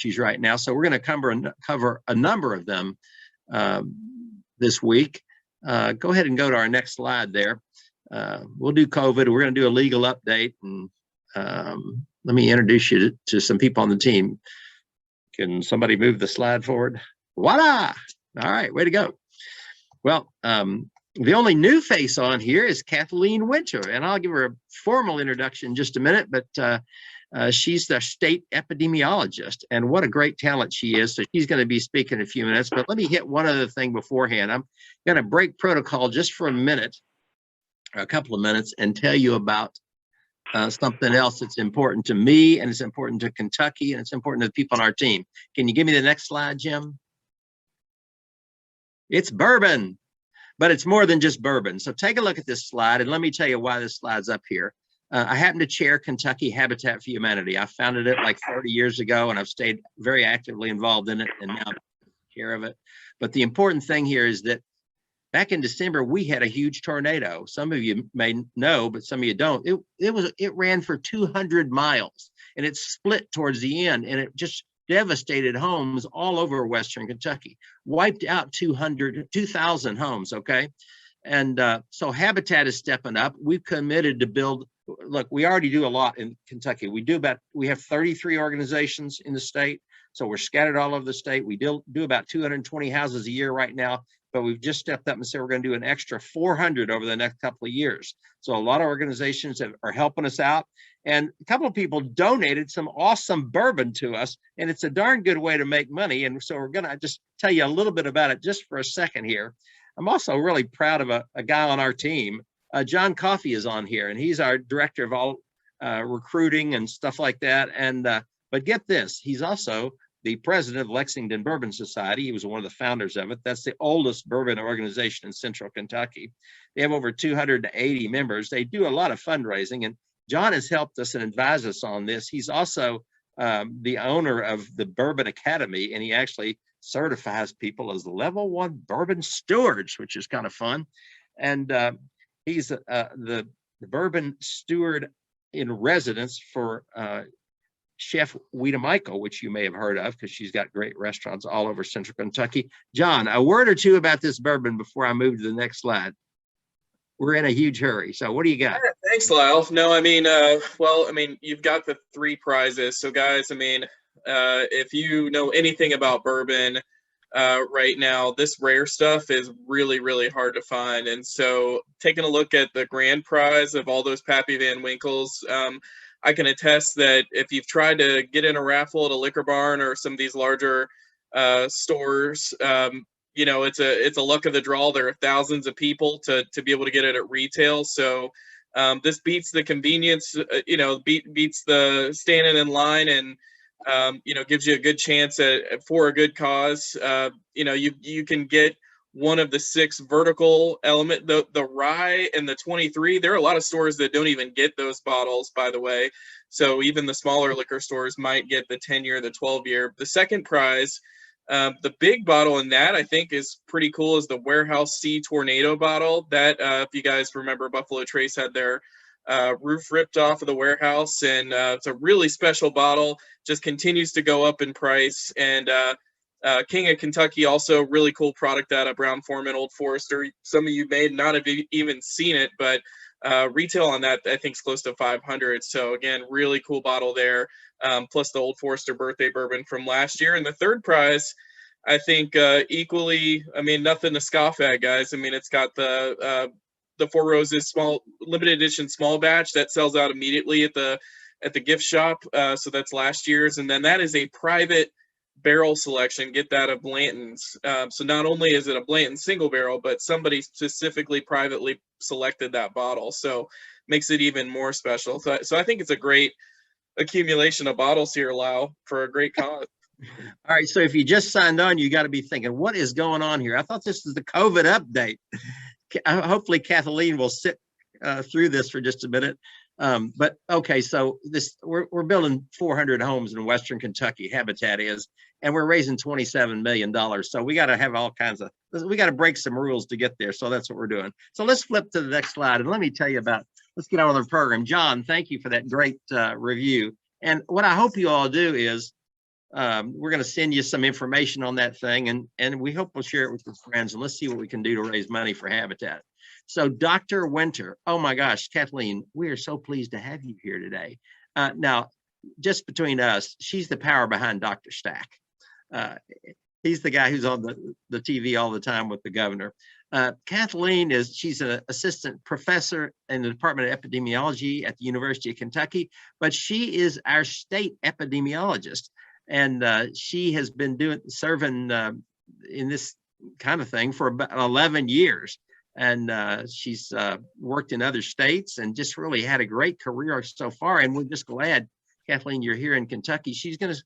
issues right now. So we're going to cover a number of them this week. Go ahead and go to our next slide there. We'll do COVID. We're going to do a legal update. And let me introduce you to some people on the team. Can somebody move the slide forward? Voila! All right, way to go. Well, the only new face on here is Kathleen Winter, and I'll give her a formal introduction in just a minute, but she's the state epidemiologist, and what a great talent she is. So she's going to be speaking in a few minutes, but let me hit one other thing beforehand. I'm going to break protocol just for a couple of minutes, and tell you about something else that's important to me, and it's important to Kentucky, and it's important to the people on our team. Can you give me the next slide, Jim? It's bourbon, but it's more than just bourbon. So take a look at this slide, and let me tell you why this slide's up here. I happen to chair Kentucky Habitat for Humanity. I founded it like 30 years ago, and I've stayed very actively involved in it, and now I'm taking care of it. But the important thing here is that back in December, we had a huge tornado. Some of you may know, but some of you don't. It ran for 200 miles, and it split towards the end, and it just devastated homes all over Western Kentucky, wiped out 2,000 homes, okay? And so Habitat is stepping up. We've committed to build, look, we already do a lot in Kentucky. We have 33 organizations in the state, so we're scattered all over the state. We do about 220 houses a year right now, but we've just stepped up and said we're going to do an extra 400 over the next couple of years. So a lot of organizations are helping us out. And a couple of people donated some awesome bourbon to us, and it's a darn good way to make money. And so we're going to just tell you a little bit about it just for a second here. I'm also really proud of a guy on our team. John Coffey is on here, and he's our director of all recruiting and stuff like that. And but get this, he's also the president of Lexington Bourbon Society. He was one of the founders of it. That's the oldest bourbon organization in Central Kentucky. They have over 280 members. They do a lot of fundraising, and John has helped us and advised us on this. He's also the owner of the Bourbon Academy, and he actually certifies people as level 1 bourbon stewards, which is kind of fun. And he's the bourbon steward in residence for Chef Weta Michael, which you may have heard of because she's got great restaurants all over Central Kentucky. John, a word or two about this bourbon before I move to the next slide. We're in a huge hurry. So what do you got? Yeah, thanks, Lyle. No, I mean, well, I mean, you've got the 3 prizes. So guys, I mean, if you know anything about bourbon right now, this rare stuff is really, really hard to find. And so taking a look at the grand prize of all those Pappy Van Winkles, I can attest that if you've tried to get in a raffle at a Liquor Barn or some of these larger stores, you know, it's a luck of the draw. There are thousands of people to be able to get it at retail. So this beats the convenience, you know, beats the standing in line, and you know, gives you a good chance for a good cause. You know, you can get one of the 6 vertical element, the rye and the 23. There are a lot of stores that don't even get those bottles, by the way. So even the smaller liquor stores might get the 10-year, the 12-year. The second prize, the big bottle in that I think is pretty cool, is the Warehouse C Tornado bottle. That if you guys remember, Buffalo Trace had their roof ripped off of the warehouse, and it's a really special bottle. Just continues to go up in price. And King of Kentucky, also really cool product out of Brown-Forman Old Forester. Some of you may not have even seen it, but retail on that I think is close to $500. So again, really cool bottle there. Plus the Old Forester birthday bourbon from last year. And the third prize, I think equally, I mean, nothing to scoff at, guys. I mean, it's got the Four Roses small limited edition small batch that sells out immediately at the gift shop. So that's last year's. And then that is a private barrel selection. Get that of Blanton's. So not only is it a Blanton single barrel, but somebody specifically privately selected that bottle. So makes it even more special. So I think it's a great accumulation of bottles here, Lyle, for a great cause. All right, so if you just signed on, you got to be thinking, what is going on here? I thought this was the COVID update. Hopefully Kathleen will sit through this for just a minute. But okay, so we're building 400 homes in Western Kentucky, Habitat is, and we're raising $27 million. So we got to have all kinds of, we got to break some rules to get there. So that's what we're doing. So let's flip to the next slide, and let me tell you about, let's get on with the program. John, thank you for that great review. And what I hope you all do is we're going to send you some information on that thing, and we hope we'll share it with your friends, and let's see what we can do to raise money for Habitat. So Dr. Winter, oh my gosh, Kathleen, we are so pleased to have you here today. Now, just between us, she's the power behind Dr. Stack. He's the guy who's on the TV all the time with the governor. Kathleen she's an assistant professor in the Department of Epidemiology at the University of Kentucky, but she is our state epidemiologist. And she has been serving in this kind of thing for about 11 years. And she's worked in other states and just really had a great career so far. And we're just glad, Kathleen, you're here in Kentucky. She's going to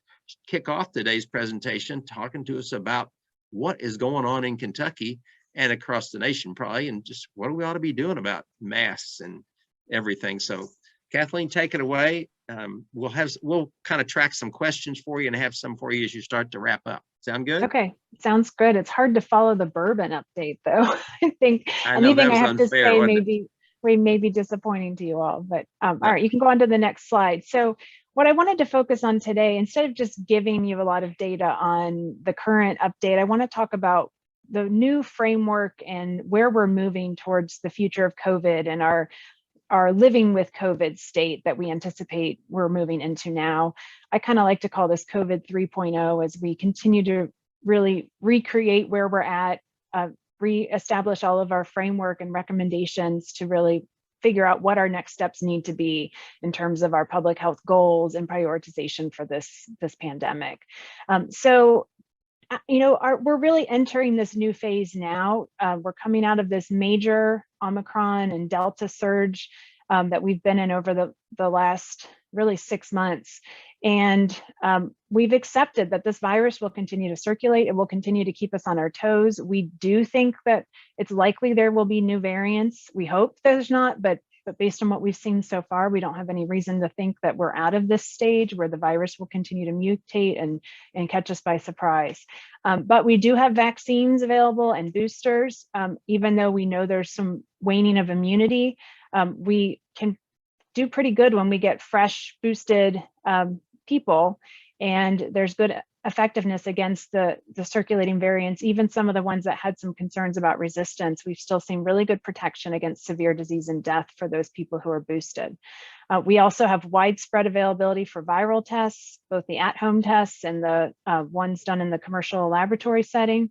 kick off today's presentation talking to us about what is going on in Kentucky and across the nation probably, and just what do we ought to be doing about masks and everything. So Kathleen, take it away. We'll kind of track some questions for you and have some for you as you start to wrap up. Sound good? Okay, sounds good. It's hard to follow the bourbon update though. I think I know, anything I have unfair, to say may be disappointing to you all, but all right, you can go on to the next slide. So what I wanted to focus on today, instead of just giving you a lot of data on the current update, I want to talk about the new framework and where we're moving towards the future of COVID and our living with COVID state that we anticipate we're moving into now. I kind of like to call this COVID 3.0 as we continue to really recreate where we're at, reestablish all of our framework and recommendations to really figure out what our next steps need to be in terms of our public health goals and prioritization for this pandemic. We're really entering this new phase now. We're coming out of this major Omicron and Delta surge that we've been in over the last really 6 months. And we've accepted that this virus will continue to circulate. It will continue to keep us on our toes. We do think that it's likely there will be new variants. We hope there's not, but based on what we've seen so far, we don't have any reason to think that we're out of this stage where the virus will continue to mutate and catch us by surprise. But we do have vaccines available and boosters. Even though we know there's some waning of immunity, we can do pretty good when we get fresh boosted people, and there's good effectiveness against the circulating variants. Even some of the ones that had some concerns about resistance, we've still seen really good protection against severe disease and death for those people who are boosted. We also have widespread availability for viral tests, both the at-home tests and the ones done in the commercial laboratory setting.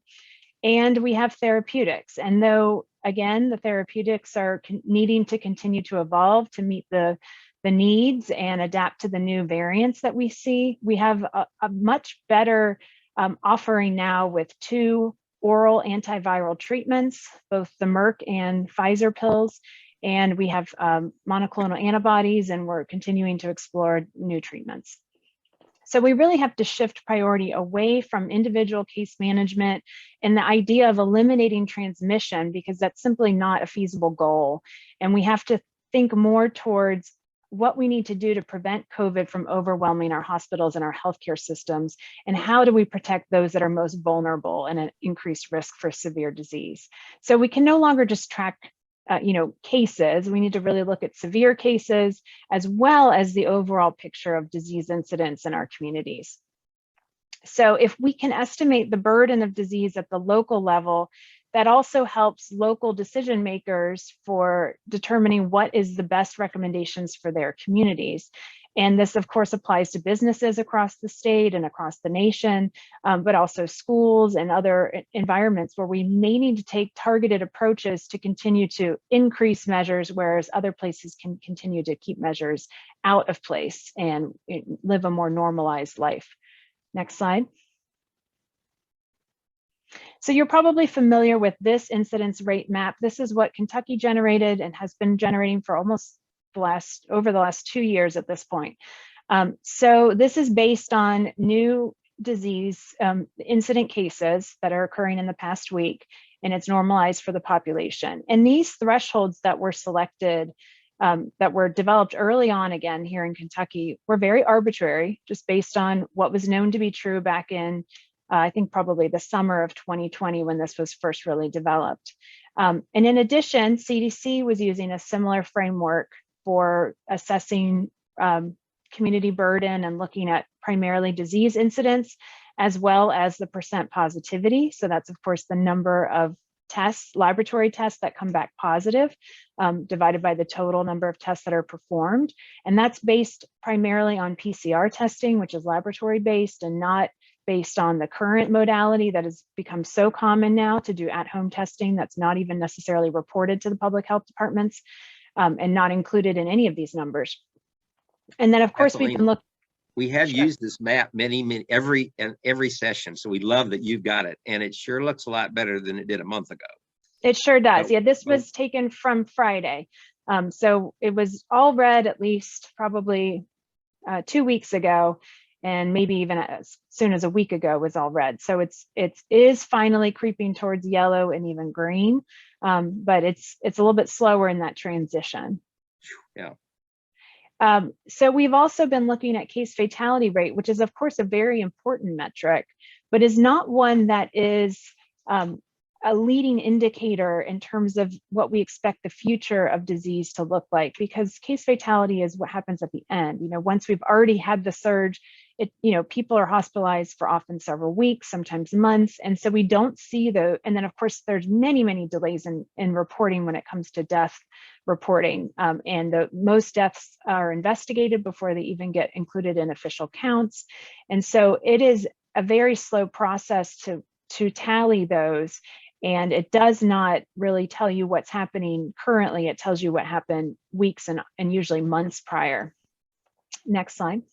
And we have therapeutics. And though, again, the therapeutics are needing to continue to evolve to meet the needs and adapt to the new variants that we see, we have a much better offering now with 2 oral antiviral treatments, both the Merck and Pfizer pills, and we have monoclonal antibodies, and we're continuing to explore new treatments. So we really have to shift priority away from individual case management and the idea of eliminating transmission, because that's simply not a feasible goal. And we have to think more towards what we need to do to prevent COVID from overwhelming our hospitals and our healthcare systems, and how do we protect those that are most vulnerable and at increased risk for severe disease. So we can no longer just track cases. We need to really look at severe cases as well as the overall picture of disease incidence in our communities. So if we can estimate the burden of disease at the local level, that also helps local decision makers for determining what is the best recommendations for their communities. And this, of course, applies to businesses across the state and across the nation, but also schools and other environments where we may need to take targeted approaches to continue to increase measures, whereas other places can continue to keep measures out of place and live a more normalized life. Next slide. So you're probably familiar with this incidence rate map. This is what Kentucky generated and has been generating for almost over the last 2 years at this point. So this is based on new disease incident cases that are occurring in the past week, and it's normalized for the population. And these thresholds that were selected, that were developed early on, again, here in Kentucky, were very arbitrary, just based on what was known to be true back in I think probably the summer of 2020 when this was first really developed. And in addition, CDC was using a similar framework for assessing community burden and looking at primarily disease incidence, as well as the percent positivity. So that's, of course, the number of tests, laboratory tests that come back positive, divided by the total number of tests that are performed. And that's based primarily on PCR testing, which is laboratory based and not based on the current modality that has become so common now to do at-home testing that's not even necessarily reported to the public health departments, and not included in any of these numbers. And then, of course, we've been looking. We have Sure. used this map every session, so we love that you've got it, and it sure looks a lot better than it did a month ago. It sure does. So- Yeah, this was taken from Friday. So it was all red at least probably 2 weeks ago, and maybe even as soon as a week ago was all red. So it is finally creeping towards yellow and even green, but it's a little bit slower in that transition. Yeah. So we've also been looking at case fatality rate, which is of course a very important metric, but is not one that is a leading indicator in terms of what we expect the future of disease to look like, because case fatality is what happens at the end. Once we've already had the surge, people are hospitalized for often several weeks, sometimes months. And so we don't see and then of course there's many delays in reporting when it comes to death reporting. And most deaths are investigated before they even get included in official counts. And so it is a very slow process to tally those. And it does not really tell you what's happening currently. It tells you what happened weeks and usually months prior. Next slide.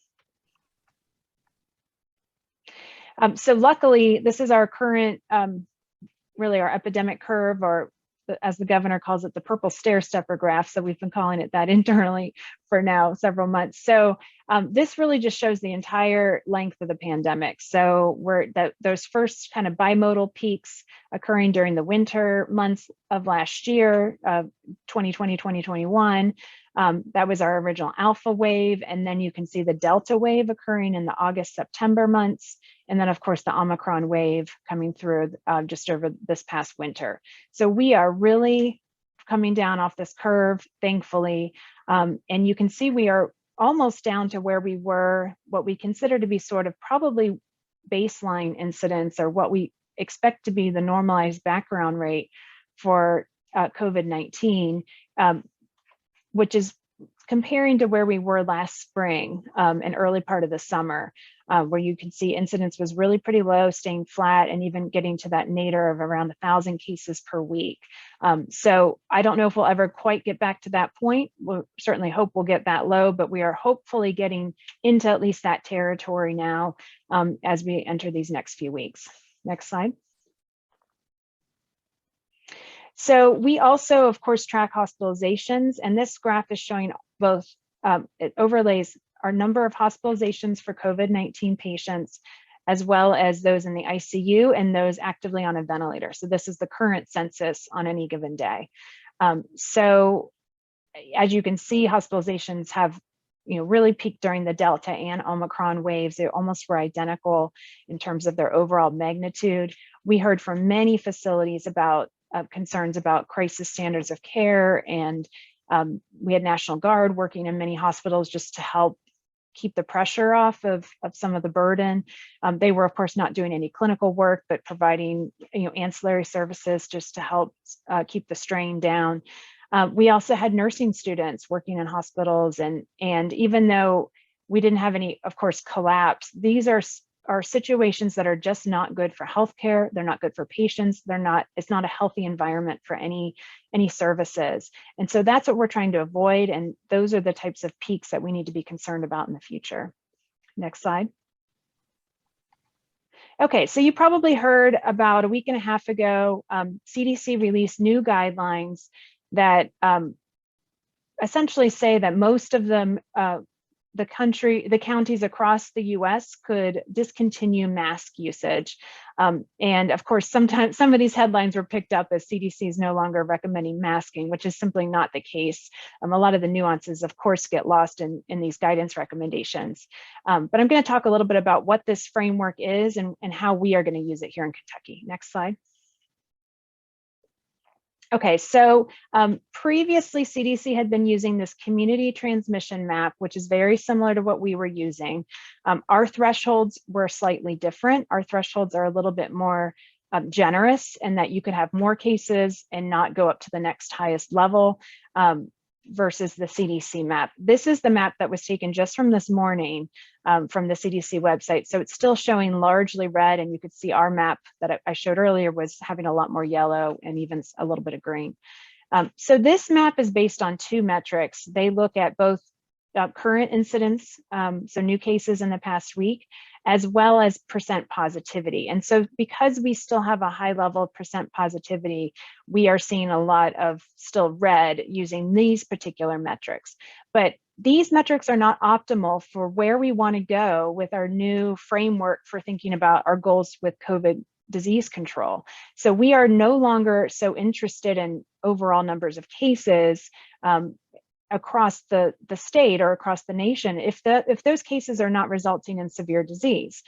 So luckily, this is our current, really our epidemic curve, or as the governor calls it, the purple stair stepper graph. So we've been calling it that internally for now several months. So this really just shows the entire length of the pandemic. So those first kind of bimodal peaks occurring during the winter months of last year, 2020, 2021, that was our original alpha wave. And then you can see the delta wave occurring in the August, September months. And then of course the Omicron wave coming through just over this past winter. So we are really coming down off this curve, thankfully. And you can see we are almost down to where we were, what we consider to be sort of probably baseline incidence, or what we expect to be the normalized background rate for COVID-19, which is comparing to where we were last spring and early part of the summer, where you can see incidence was really pretty low, staying flat, and even getting to that nadir of around 1,000 cases per week. So I don't know if we'll ever quite get back to that point. We'll certainly hope we'll get that low, but we are hopefully getting into at least that territory now as we enter these next few weeks. Next slide. So we also, of course, track hospitalizations, and this graph is showing both, it overlays our number of hospitalizations for COVID-19 patients, as well as those in the ICU and those actively on a ventilator. So this is the current census on any given day. So as you can see, hospitalizations have really peaked during the Delta and Omicron waves. They almost were identical in terms of their overall magnitude. We heard from many facilities about concerns about crisis standards of care, and we had National Guard working in many hospitals just to help keep the pressure off of some of the burden. They were, of course, not doing any clinical work, but providing ancillary services just to help keep the strain down. We also had nursing students working in hospitals, and even though we didn't have any, of course, collapse, these are situations that are just not good for healthcare. They're not good for patients. It's not a healthy environment for any services. And so that's what we're trying to avoid. And those are the types of peaks that we need to be concerned about in the future. Next slide. Okay, so you probably heard about a week and a half ago, CDC released new guidelines that essentially say that most of them, the counties across the US could discontinue mask usage. And of course, sometimes some of these headlines were picked up as CDC is no longer recommending masking, which is simply not the case. A lot of the nuances, of course, get lost in these guidance recommendations. But I'm going to talk a little bit about what this framework is and how we are going to use it here in Kentucky. Next slide. Okay, so previously CDC had been using this community transmission map, which is very similar to what we were using. Our thresholds were slightly different. Our thresholds are a little bit more generous in that you could have more cases and not go up to the next highest level versus the CDC map. This is the map that was taken just from this morning from the CDC website. So it's still showing largely red, and you could see our map that I showed earlier was having a lot more yellow and even a little bit of green. So this map is based on two metrics. They look at both current incidence, so new cases in the past week, as well as percent positivity. And so because we still have a high level of percent positivity, we are seeing a lot of still red using these particular metrics. But these metrics are not optimal for where we want to go with our new framework for thinking about our goals with COVID disease control. So we are no longer so interested in overall numbers of cases across the state or across the nation if those cases are not resulting in severe disease.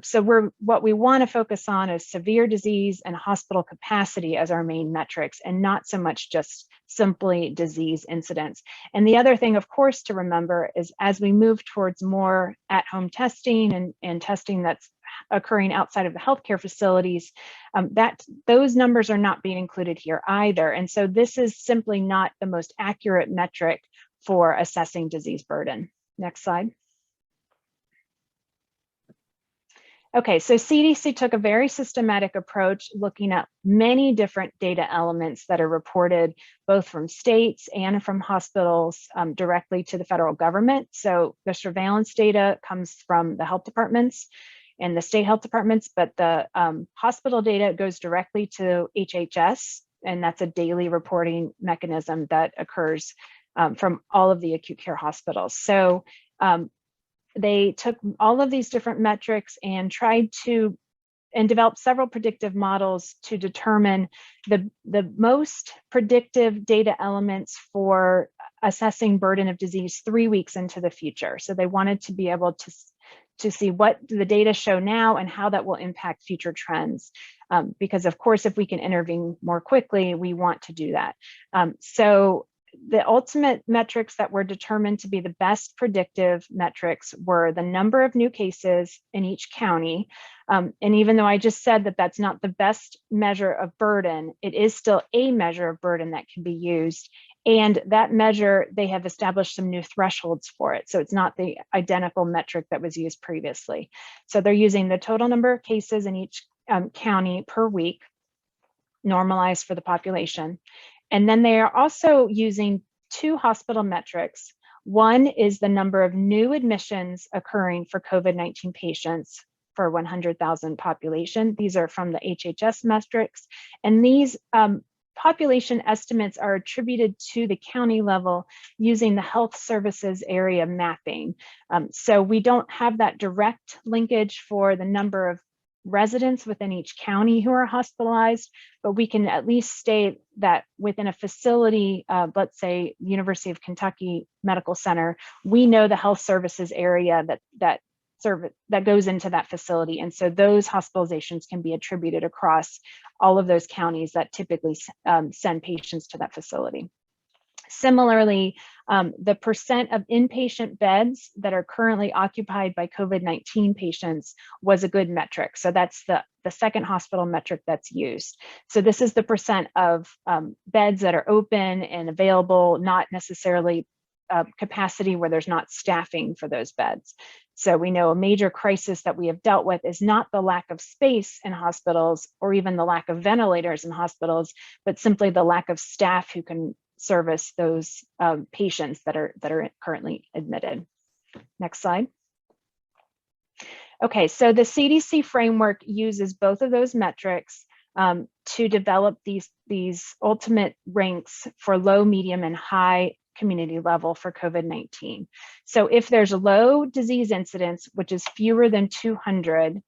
So what we want to focus on is severe disease and hospital capacity as our main metrics, and not so much just simply disease incidence. And the other thing, of course, to remember is as we move towards more at-home testing and testing that's occurring outside of the healthcare facilities, that those numbers are not being included here either. And so this is simply not the most accurate metric for assessing disease burden. Next slide. Okay, so CDC took a very systematic approach looking at many different data elements that are reported both from states and from hospitals directly to the federal government. So the surveillance data comes from the health departments and the state health departments, but the hospital data goes directly to HHS, and that's a daily reporting mechanism that occurs from all of the acute care hospitals. So they took all of these different metrics and tried to develop several predictive models to determine the most predictive data elements for assessing burden of disease 3 weeks into the future. So they wanted to be able to see what the data show now and how that will impact future trends. Because of course, if we can intervene more quickly, we want to do that. So the ultimate metrics that were determined to be the best predictive metrics were the number of new cases in each county. And even though I just said that that's not the best measure of burden, it is still a measure of burden that can be used. And that measure, they have established some new thresholds for it. So it's not the identical metric that was used previously. So they're using the total number of cases in each county per week, normalized for the population. And then they are also using two hospital metrics. One is the number of new admissions occurring for COVID-19 patients for 100,000 population. These are from the HHS metrics. And these population estimates are attributed to the county level using the health services area mapping. So we don't have that direct linkage for the number of residents within each county who are hospitalized, but we can at least state that within a facility, let's say University of Kentucky Medical Center, we know the health services area that goes into that facility. And so those hospitalizations can be attributed across all of those counties that typically send patients to that facility. Similarly, the percent of inpatient beds that are currently occupied by COVID-19 patients was a good metric. So that's the second hospital metric that's used. So this is the percent of beds that are open and available, not necessarily capacity where there's not staffing for those beds. So we know a major crisis that we have dealt with is not the lack of space in hospitals or even the lack of ventilators in hospitals, but simply the lack of staff who can service those patients that are currently admitted. Next slide. Okay, so the CDC framework uses both of those metrics to develop these ultimate ranks for low, medium, and high community level for COVID-19. So if there's a low disease incidence, which is fewer than 200,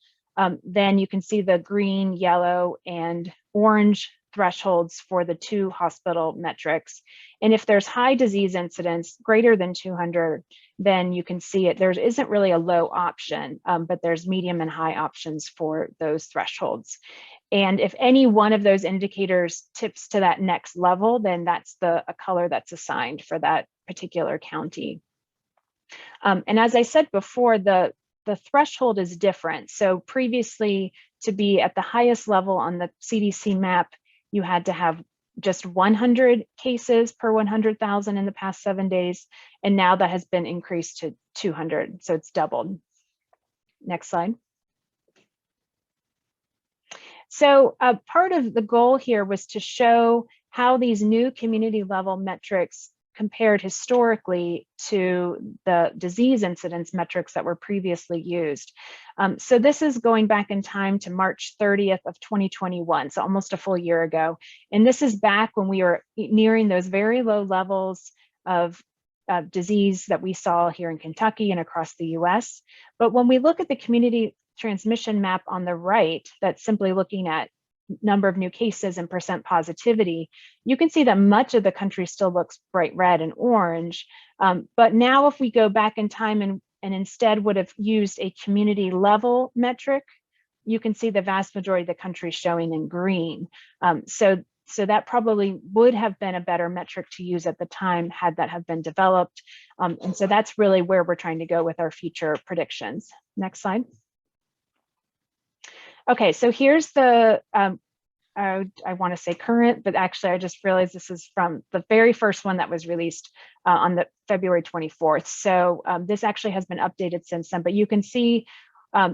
then you can see the green, yellow, and orange thresholds for the 2 hospital metrics. And if there's high disease incidence greater than 200, then you can see it. There isn't really a low option, but there's medium and high options for those thresholds. And if any one of those indicators tips to that next level, then that's a color that's assigned for that particular county. And as I said before, the threshold is different. So previously, to be at the highest level on the CDC map, you had to have just 100 cases per 100,000 in the past 7 days. And now that has been increased to 200. So it's doubled. Next slide. So part of the goal here was to show how these new community level metrics compared historically to the disease incidence metrics that were previously used. So this is going back in time to March 30th of 2021, so almost a full year ago. And this is back when we were nearing those very low levels of disease that we saw here in Kentucky and across the US. But when we look at the community transmission map on the right, that's simply looking at number of new cases and percent positivity, you can see that much of the country still looks bright red and orange. But now if we go back in time and instead would have used a community level metric, you can see the vast majority of the country showing in green. So that probably would have been a better metric to use at the time had that have been developed. And so that's really where we're trying to go with our future predictions. Next slide. Okay, so here's the, I want to say current, but actually I just realized this is from the very first one that was released on the February 24th. So this actually has been updated since then, but you can see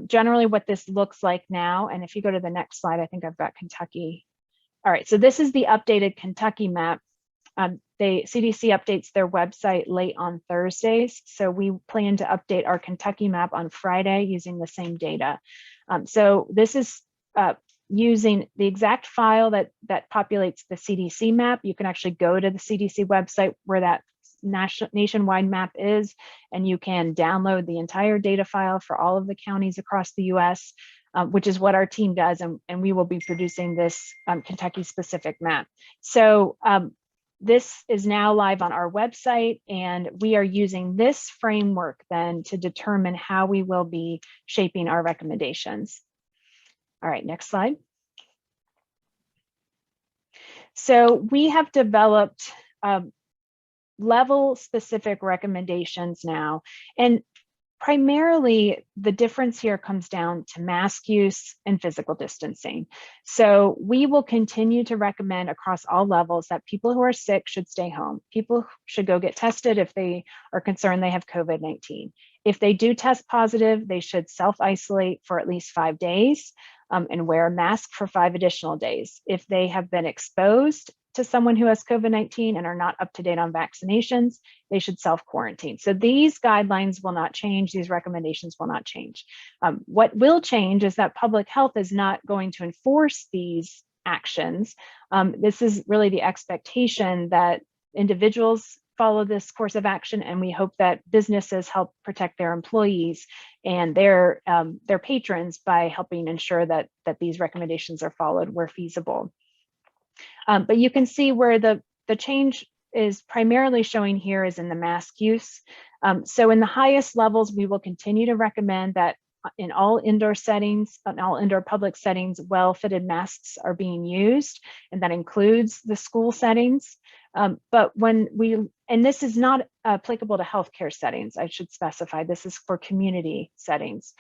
generally what this looks like now. And if you go to the next slide, I think I've got Kentucky. All right, so this is the updated Kentucky map. CDC updates their website late on Thursdays. So we plan to update our Kentucky map on Friday using the same data. So this is using the exact file that populates the CDC map. You can actually go to the CDC website where that nationwide map is, and you can download the entire data file for all of the counties across the US, which is what our team does, and we will be producing this Kentucky specific map. So this is now live on our website, and we are using this framework then to determine how we will be shaping our recommendations. All right, next slide. So we have developed level specific recommendations now, and primarily the difference here comes down to mask use and physical distancing. So we will continue to recommend across all levels that people who are sick should stay home. People should go get tested if they are concerned they have COVID-19. If they do test positive, they should self-isolate for at least 5 days and wear a mask for 5 additional days. If they have been exposed to someone who has COVID-19 and are not up to date on vaccinations, they should self-quarantine. So these guidelines will not change, these recommendations will not change. What will change is that public health is not going to enforce these actions. This is really the expectation that individuals follow this course of action, and we hope that businesses help protect their employees and their patrons by helping ensure that these recommendations are followed where feasible. But you can see where the change is primarily showing here is in the mask use. So in the highest levels, we will continue to recommend that in all indoor settings, in all indoor public settings, well-fitted masks are being used, and that includes the school settings. But and this is not applicable to healthcare settings, I should specify, this is for community settings.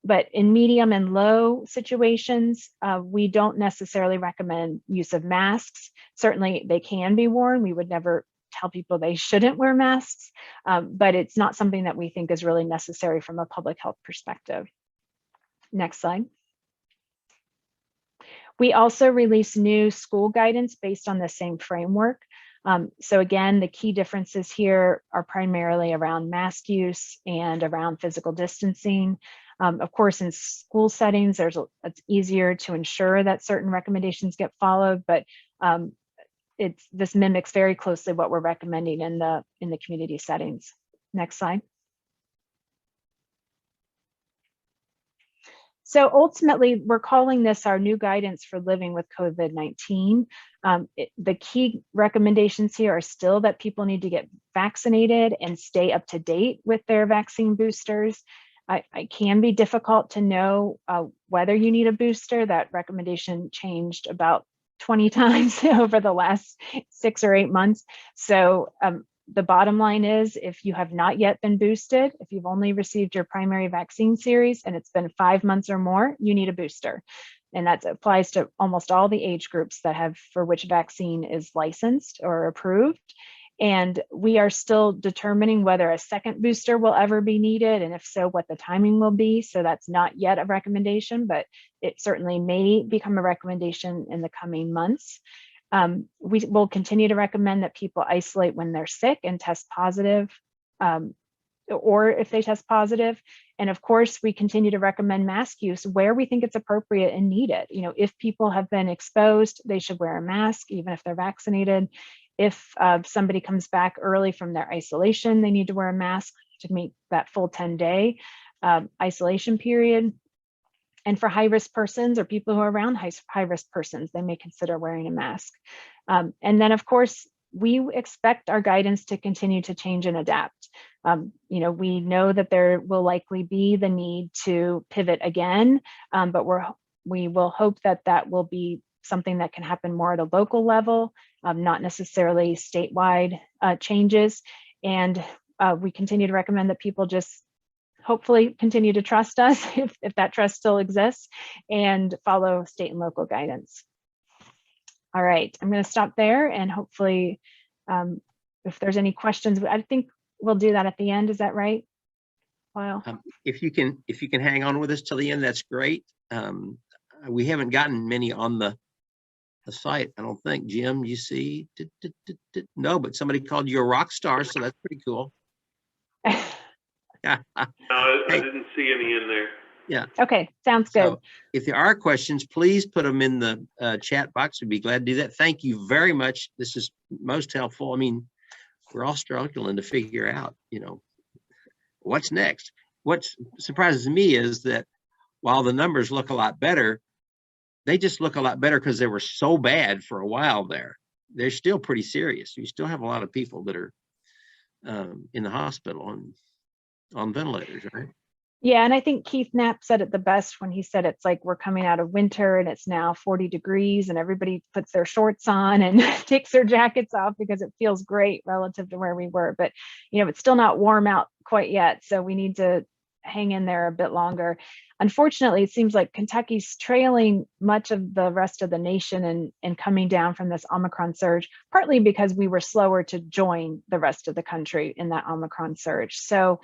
But in medium and low situations, we don't necessarily recommend use of masks. Certainly they can be worn. We would never tell people they shouldn't wear masks, but it's not something that we think is really necessary from a public health perspective. Next slide. We also release new school guidance based on the same framework. So again, the key differences here are primarily around mask use and around physical distancing. Of course, in school settings, it's easier to ensure that certain recommendations get followed, but this mimics very closely what we're recommending in the community settings. Next slide. So ultimately, we're calling this our new guidance for living with COVID-19. The key recommendations here are still that people need to get vaccinated and stay up to date with their vaccine boosters. It can be difficult to know whether you need a booster. That recommendation changed about 20 times over the last 6 or 8 months. So the bottom line is, if you have not yet been boosted, if you've only received your primary vaccine series and it's been 5 months or more, you need a booster. And that applies to almost all the age groups that have, for which vaccine is licensed or approved. And we are still determining whether a second booster will ever be needed, and if so, what the timing will be. So that's not yet a recommendation, but it certainly may become a recommendation in the coming months. We will continue to recommend that people isolate when they're sick and test positive, or if they test positive. And of course, we continue to recommend mask use where we think it's appropriate and needed. You know, if people have been exposed, they should wear a mask, even if they're vaccinated. If somebody comes back early from their isolation, they need to wear a mask to meet that full 10-day isolation period. And for high-risk persons or people who are around high-risk persons, they may consider wearing a mask. And then, of course, we expect our guidance to continue to change and adapt. You know, we know that there will likely be the need to pivot again, but we will hope that that will be something that can happen more at a local level, not necessarily statewide changes. And we continue to recommend that people just hopefully continue to trust us if that trust still exists, and follow state and local guidance. All right, I'm going to stop there, and hopefully if there's any questions, I think we'll do that at the end. Is that right? Wow. If you can hang on with us till the end, that's great. We haven't gotten many on the site, I don't think. Jim, you see? No, but somebody called you a rock star, so that's pretty cool. No, I didn't see any in there. Yeah. Okay, sounds good. So if there are questions, please put them in the chat box. We'd be glad to do that. Thank you very much. This is most helpful. I mean, we're all struggling to figure out, you know, what's next. What surprises me is that while the numbers look a lot better, they just look a lot better because they were so bad for a while there. They're still pretty serious. You still have a lot of people that are in the hospital and on ventilators, right? Yeah, and I think Keith Knapp said it the best when he said it's like we're coming out of winter and it's now 40 degrees and everybody puts their shorts on and takes their jackets off because it feels great relative to where we were. But, you know, it's still not warm out quite yet. So we need to hang in there a bit longer. Unfortunately, it seems like Kentucky's trailing much of the rest of the nation and coming down from this Omicron surge, partly because we were slower to join the rest of the country in that Omicron surge. So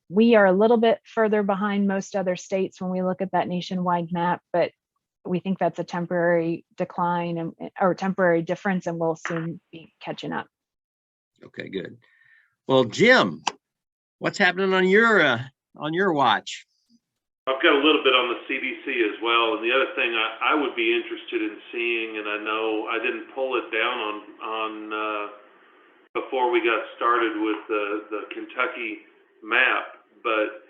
we are a little bit further behind most other states when we look at that nationwide map, but we think that's a temporary decline or temporary difference, and we'll soon be catching up. Okay, good. Well, Jim, what's happening on your watch? I've got a little bit on the CDC as well, and the other thing I would be interested in seeing, and I know I didn't pull it down on before we got started with the Kentucky map, but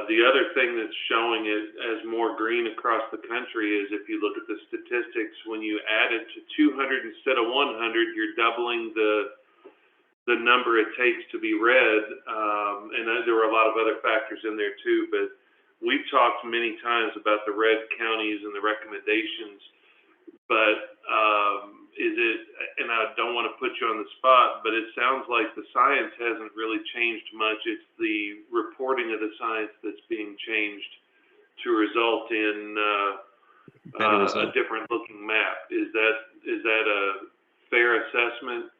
the other thing that's showing it as more green across the country is if you look at the statistics, when you add it to 200 instead of 100, you're doubling the number it takes to be red, and there were a lot of other factors in there too, but we've talked many times about the red counties and the recommendations, but is it, and I don't want to put you on the spot, but it sounds like the science hasn't really changed much. It's the reporting of the science that's being changed to result in a different looking map. Is that a fair assessment?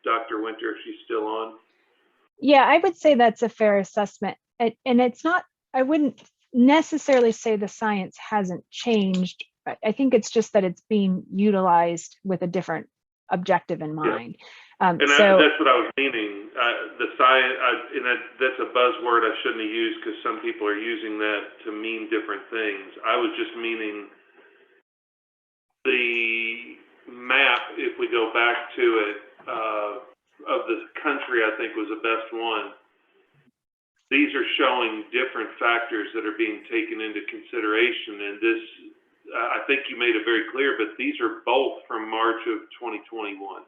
Dr. Winter, if she's still on? Yeah, I would say that's a fair assessment. And it's not, I wouldn't necessarily say the science hasn't changed. I think it's just that it's being utilized with a different objective in mind. Yeah. And that's what I was meaning. The science, and that's a buzzword I shouldn't have used because some people are using that to mean different things. I was just meaning the map, if we go back to it, of the country, I think was the best one. these are showing different factors that are being taken into consideration. And this, I think you made it very clear, but these are both from March of 2021.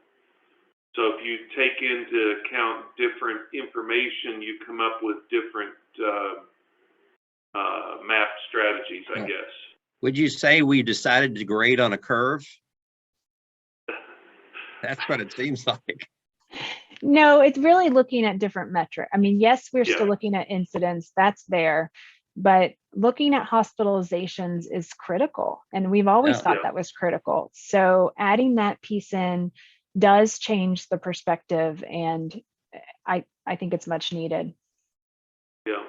So if you take into account different information, you come up with different map strategies, I guess. Would you say we decided to grade on a curve? That's what it seems like. No, it's really looking at different metrics. I mean, yes, we're Yeah. still looking at incidents, that's there, but looking at hospitalizations is critical. And we've always Yeah. thought that was critical. So adding that piece in does change the perspective, and I think it's much needed. Yeah.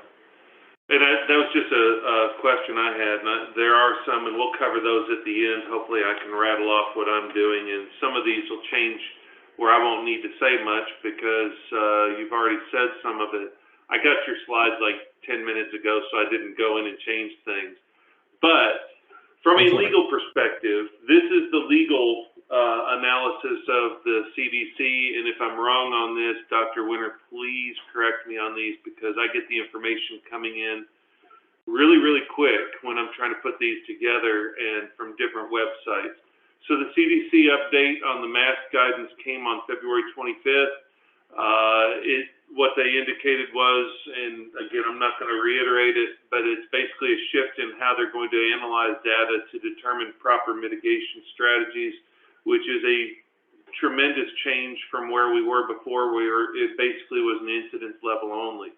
And that was just a question I had. And there are some, and we'll cover those at the end. Hopefully I can rattle off what I'm doing. And some of these will change where I won't need to say much because you've already said some of it. I got your slides like 10 minutes ago, so I didn't go in and change things. But from a legal perspective, this is the legal analysis of the CDC. And if I'm wrong on this, Dr. Winter, please correct me on these because I get the information coming in really, really quick when I'm trying to put these together and from different websites. So the CDC update on the mask guidance came on February 25th. What they indicated was, and again, I'm not going to reiterate it, but it's basically a shift in how they're going to analyze data to determine proper mitigation strategies, which is a tremendous change from where we were before, where it basically was an incidence level only.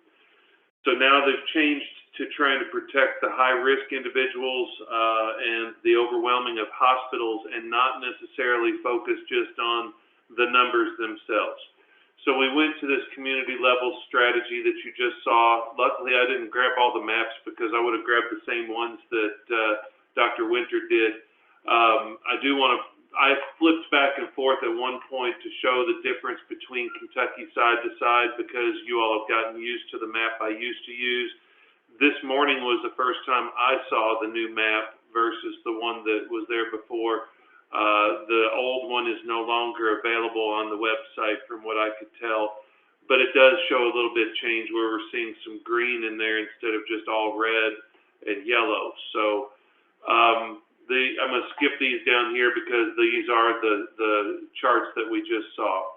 So now they've changed to trying to protect the high-risk individuals and the overwhelming of hospitals and not necessarily focus just on the numbers themselves. So we went to this community level strategy that you just saw. Luckily, I didn't grab all the maps because I would have grabbed the same ones that Dr. Winter did. I flipped back and forth at one point to show the difference between Kentucky side to side because you all have gotten used to the map I used to use. This morning was the first time I saw the new map versus the one that was there before. The old one is no longer available on the website from what I could tell, but it does show a little bit change where we're seeing some green in there instead of just all red and yellow. So I'm going to skip these down here because these are the charts that we just saw.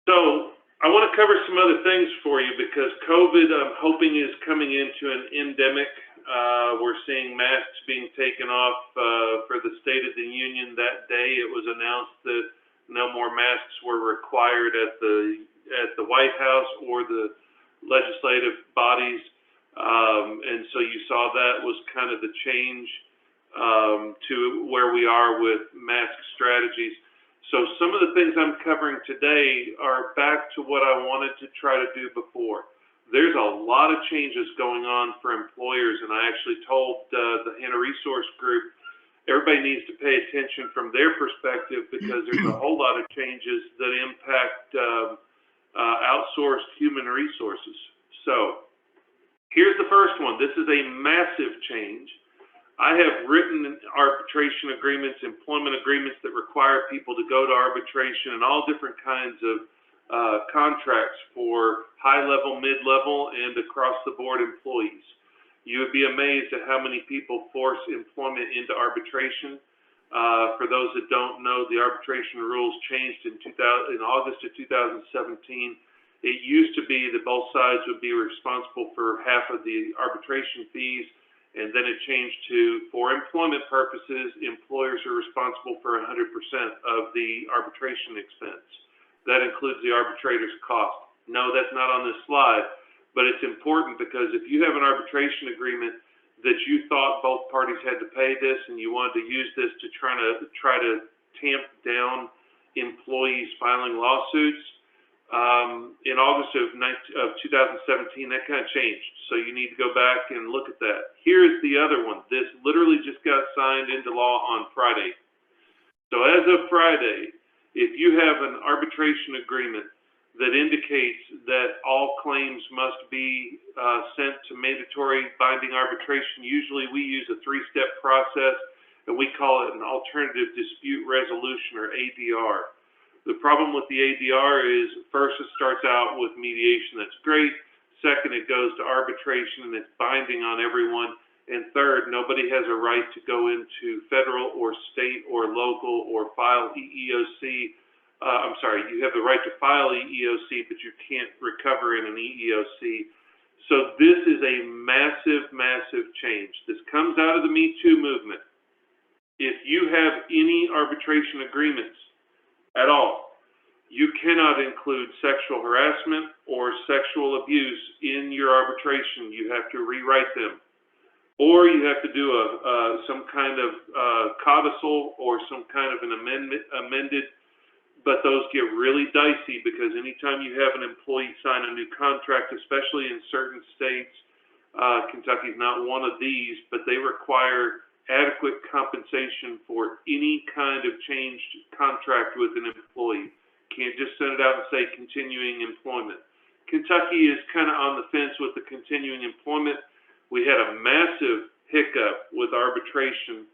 So I want to cover some other things for you because COVID, I'm hoping, is coming into an endemic. We're seeing masks being taken off for the State of the Union. That day it was announced that no more masks were required at the White House or the legislative bodies. And so you saw that was kind of the change to where we are with mask strategies. So some of the things I'm covering today are back to what I wanted to try to do before. There's a lot of changes going on for employers, and I actually told the Hannah Resource Group, everybody needs to pay attention from their perspective because there's a whole lot of changes that impact outsourced human resources. So here's the first one. This is a massive change. I have written arbitration agreements, employment agreements that require people to go to arbitration and all different kinds of contracts for high-level, mid-level, and across-the-board employees. You would be amazed at how many people force employment into arbitration. For those that don't know, the arbitration rules changed in August of 2017. It used to be that both sides would be responsible for half of the arbitration fees, and then it changed to, for employment purposes, employers are responsible for 100% of the arbitration expense. That includes the arbitrator's cost. No, that's not on this slide, but it's important because if you have an arbitration agreement that you thought both parties had to pay this and you wanted to use this to try to tamp down employees filing lawsuits, in August of 2017, that kind of changed. So you need to go back and look at that. Here's the other one. This literally just got signed into law on Friday. So as of Friday, if you have an arbitration agreement that indicates that all claims must be sent to mandatory binding arbitration, usually we use a three-step process, and we call it an alternative dispute resolution, or ADR. The problem with the ADR is, first, it starts out with mediation. That's great. Second, it goes to arbitration and it's binding on everyone. And third, nobody has a right to go into federal or state or local or file EEOC. I'm sorry, you have the right to file EEOC, but you can't recover in an EEOC. So this is a massive, massive change. This comes out of the Me Too movement. If you have any arbitration agreements at all, you cannot include sexual harassment or sexual abuse in your arbitration. You have to rewrite them. Or you have to do some kind of codicil or some kind of an amended, but those get really dicey because anytime you have an employee sign a new contract, especially in certain states, Kentucky's not one of these, but they require adequate compensation for any kind of changed contract with an employee. Can't just send it out and say continuing employment. Kentucky is kind of on the fence with the continuing employment. We had a massive hiccup with arbitration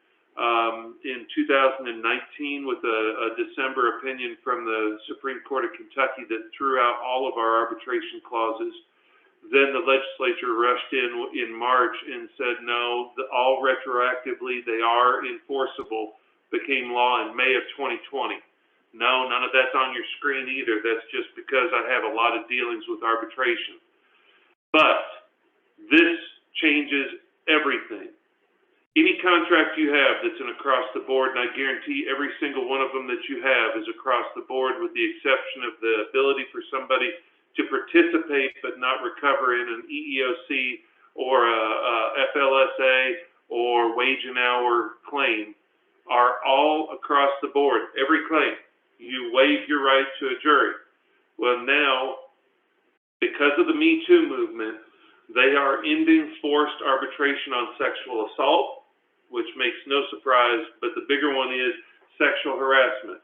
in 2019 with a December opinion from the Supreme Court of Kentucky that threw out all of our arbitration clauses. Then the legislature rushed in March and said, no, all retroactively, they are enforceable, became law in May of 2020. No, none of that's on your screen either. That's just because I have a lot of dealings with arbitration. But this changes everything. Any contract you have that's an across the board, and I guarantee every single one of them that you have is across the board with the exception of the ability for somebody to participate but not recover in an EEOC or a FLSA or wage and hour claim, are all across the board. Every claim, you waive your right to a jury. Well, now, because of the Me Too movement, they are ending forced arbitration on sexual assault, which makes no surprise, but the bigger one is sexual harassment.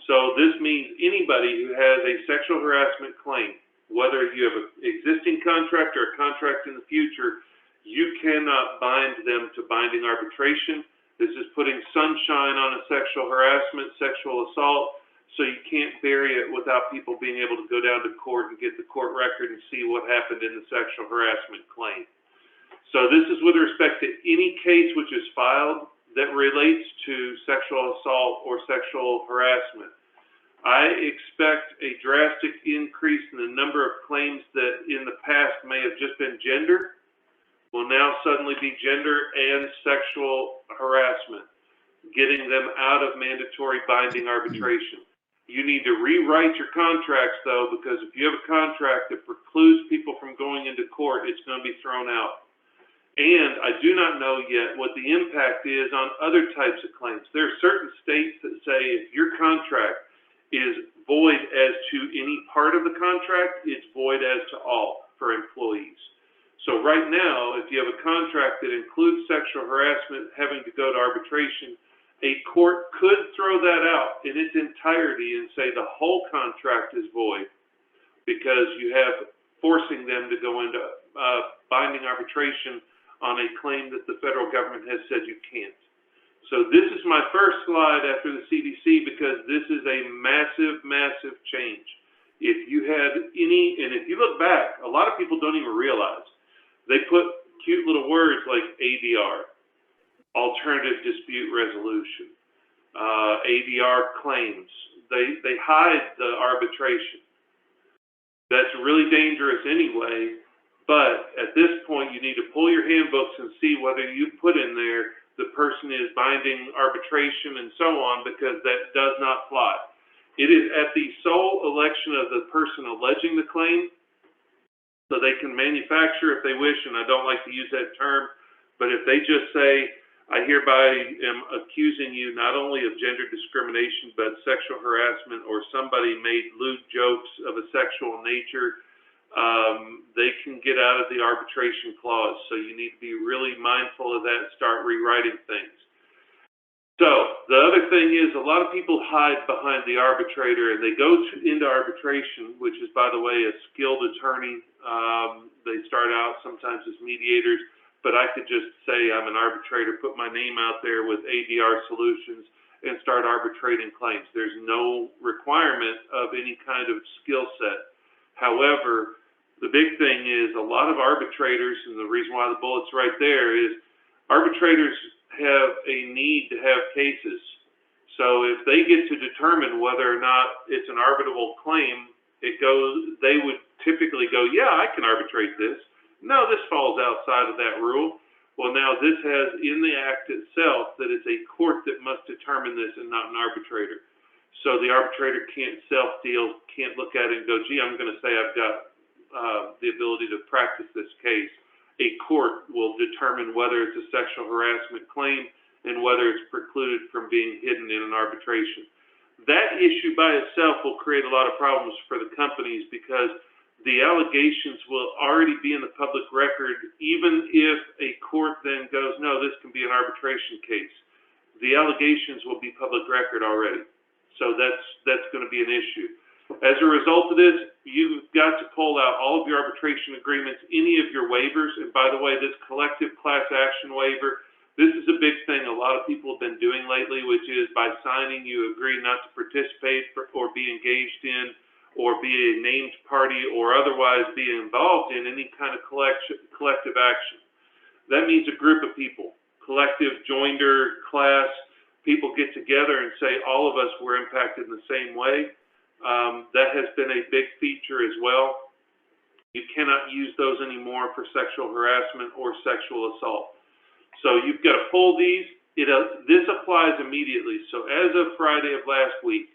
So this means anybody who has a sexual harassment claim, whether you have an existing contract or a contract in the future, you cannot bind them to binding arbitration. This is putting sunshine on a sexual harassment, sexual assault, so you can't bury it without people being able to go down to court and get the court record and see what happened in the sexual harassment claim. So this is with respect to any case which is filed that relates to sexual assault or sexual harassment. I expect a drastic increase in the number of claims that in the past may have just been gender, will now suddenly be gender and sexual harassment, getting them out of mandatory binding arbitration. You need to rewrite your contracts, though, because if you have a contract that precludes people from going into court, it's going to be thrown out. And I do not know yet what the impact is on other types of claims. There are certain states that say if your contract is void as to any part of the contract, it's void as to all for employees. So right now, if you have a contract that includes sexual harassment having to go to arbitration, a court could throw that out in its entirety and say the whole contract is void because you have forcing them to go into binding arbitration on a claim that the federal government has said you can't. So this is my first slide after the CDC because this is a massive, massive change. If you had any, and if you look back, a lot of people don't even realize, they put cute little words like ADR, alternative dispute resolution, ADR claims. They hide the arbitration. That's really dangerous anyway, but at this point you need to pull your handbooks and see whether you put in there the person is binding arbitration and so on, because that does not fly. It is at the sole election of the person alleging the claim, so they can manufacture if they wish, and I don't like to use that term, but if they just say, I hereby am accusing you not only of gender discrimination, but sexual harassment, or somebody made lewd jokes of a sexual nature, they can get out of the arbitration clause. So you need to be really mindful of that and start rewriting things. So the other thing is a lot of people hide behind the arbitrator and they go into arbitration, which is, by the way, a skilled attorney. They start out sometimes as mediators, but I could just say I'm an arbitrator, put my name out there with ADR Solutions and start arbitrating claims. There's no requirement of any kind of skill set. However, The big thing is a lot of arbitrators, and the reason why the bullet's right there is arbitrators have a need to have cases. So if they get to determine whether or not it's an arbitrable claim, they would typically go, yeah, I can arbitrate this. No, this falls outside of that rule. Well, now this has in the act itself that it's a court that must determine this and not an arbitrator. So the arbitrator can't self-deal, can't look at it and go, gee, I'm going to say I've got the ability to practice this case. A court will determine whether it's a sexual harassment claim and whether it's precluded from being hidden in an arbitration. That issue by itself will create a lot of problems for the companies because the allegations will already be in the public record, even if a court then goes, no, this can be an arbitration case. The allegations will be public record already. So that's going to be an issue. As a result of this, you've got to pull out all of your arbitration agreements, any of your waivers. And by the way, this collective class action waiver, this is a big thing a lot of people have been doing lately, which is by signing, you agree not to participate or be engaged in or be a named party or otherwise be involved in any kind of collective action. That means a group of people, collective, joinder, class, people get together and say all of us were impacted in the same way. That has been a big feature as well. You cannot use those anymore for sexual harassment or sexual assault. So you've got to pull these. This applies immediately. So as of Friday of last week,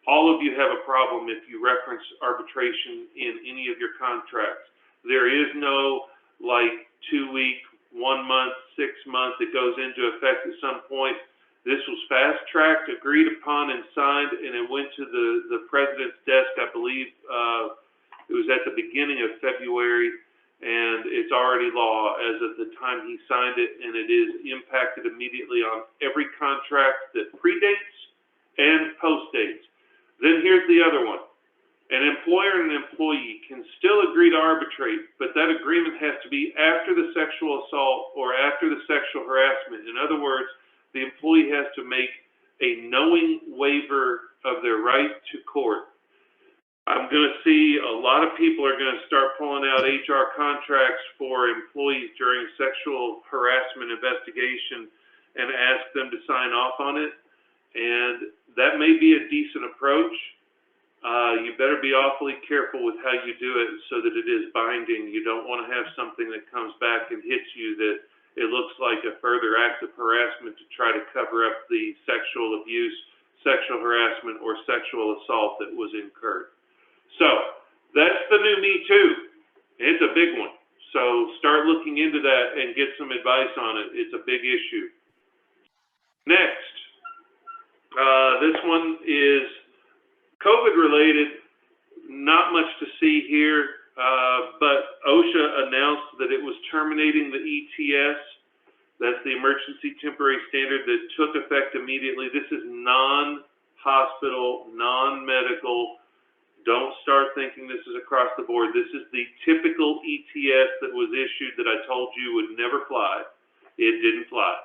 all of you have a problem if you reference arbitration in any of your contracts. There is no like 2 week, 1 month, 6 month that goes into effect at some point. This was fast-tracked, agreed upon, and signed, and it went to the president's desk, I believe it was at the beginning of February, and it's already law as of the time he signed it, and it is impacted immediately on every contract that predates and postdates. Then here's the other one. An employer and an employee can still agree to arbitrate, but that agreement has to be after the sexual assault or after the sexual harassment. In other words, the employee has to make a knowing waiver of their right to court. I'm going to see a lot of people are going to start pulling out HR contracts for employees during sexual harassment investigation and ask them to sign off on it. And that may be a decent approach. You better be awfully careful with how you do it so that it is binding. You don't want to have something that comes back and hits you that it looks like a further act of harassment to try to cover up the sexual abuse, sexual harassment, or sexual assault that was incurred. So that's the new Me Too. It's a big one. So start looking into that and get some advice on it. It's a big issue. Next, this one is COVID related. Not much to see here. But OSHA announced that it was terminating the ETS. That's the emergency temporary standard that took effect immediately. This is non-hospital, non-medical. Don't start thinking this is across the board. This is the typical ETS that was issued that I told you would never fly. It didn't fly.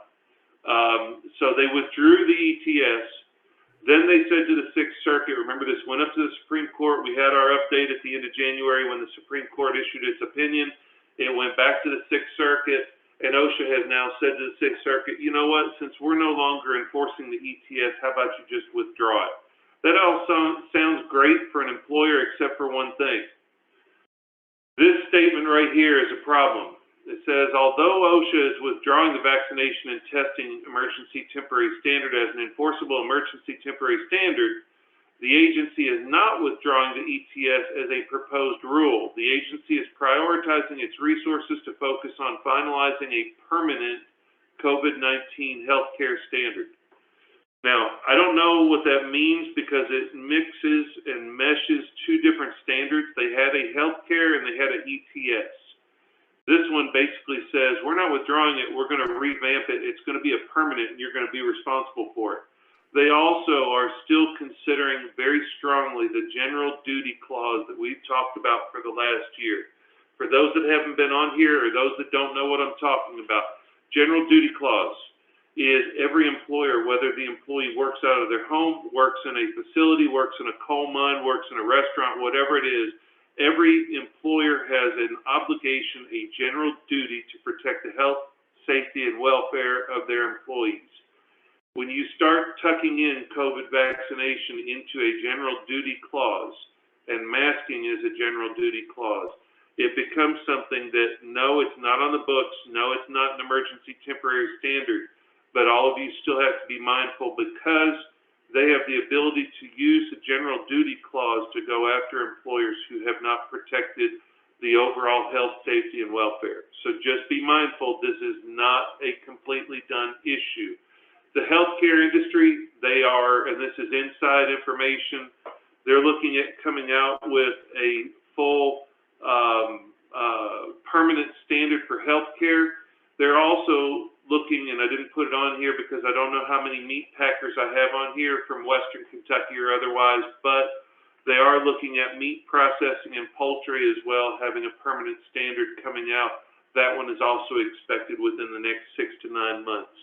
So they withdrew the ETS. Then they said to the Sixth Circuit, remember this went up to the Supreme Court. We had our update at the end of January when the Supreme Court issued its opinion. It went back to the Sixth Circuit, and OSHA has now said to the Sixth Circuit, you know what, since we're no longer enforcing the ETS, how about you just withdraw it? That all sounds great for an employer except for one thing. This statement right here is a problem. It says, although OSHA is withdrawing the vaccination and testing emergency temporary standard as an enforceable emergency temporary standard, the agency is not withdrawing the ETS as a proposed rule. The agency is prioritizing its resources to focus on finalizing a permanent COVID-19 healthcare standard. Now, I don't know what that means because it mixes and meshes two different standards. They had a healthcare and they had an ETS. This one basically says, we're not withdrawing it, we're going to revamp it, it's going to be a permanent, and you're going to be responsible for it. They also are still considering very strongly the general duty clause that we've talked about for the last year. For those that haven't been on here or those that don't know what I'm talking about, general duty clause is every employer, whether the employee works out of their home, works in a facility, works in a coal mine, works in a restaurant, whatever it is, every employer has an obligation, a general duty to protect the health, safety, and welfare of their employees. When you start tucking in COVID vaccination into a general duty clause, and masking is a general duty clause, it becomes something that, no, it's not on the books, no, it's not an emergency temporary standard, but all of you still have to be mindful because they have the ability to use the general duty clause to go after employers who have not protected the overall health, safety, and welfare. So just be mindful, this is not a completely done issue. The healthcare industry, they are, and this is inside information, they're looking at coming out with a full permanent standard for healthcare. They're also looking, and I didn't put it on here because I don't know how many meat packers I have on here from Western Kentucky or otherwise, but they are looking at meat processing and poultry as well, having a permanent standard coming out. That one is also expected within the next 6 to 9 months.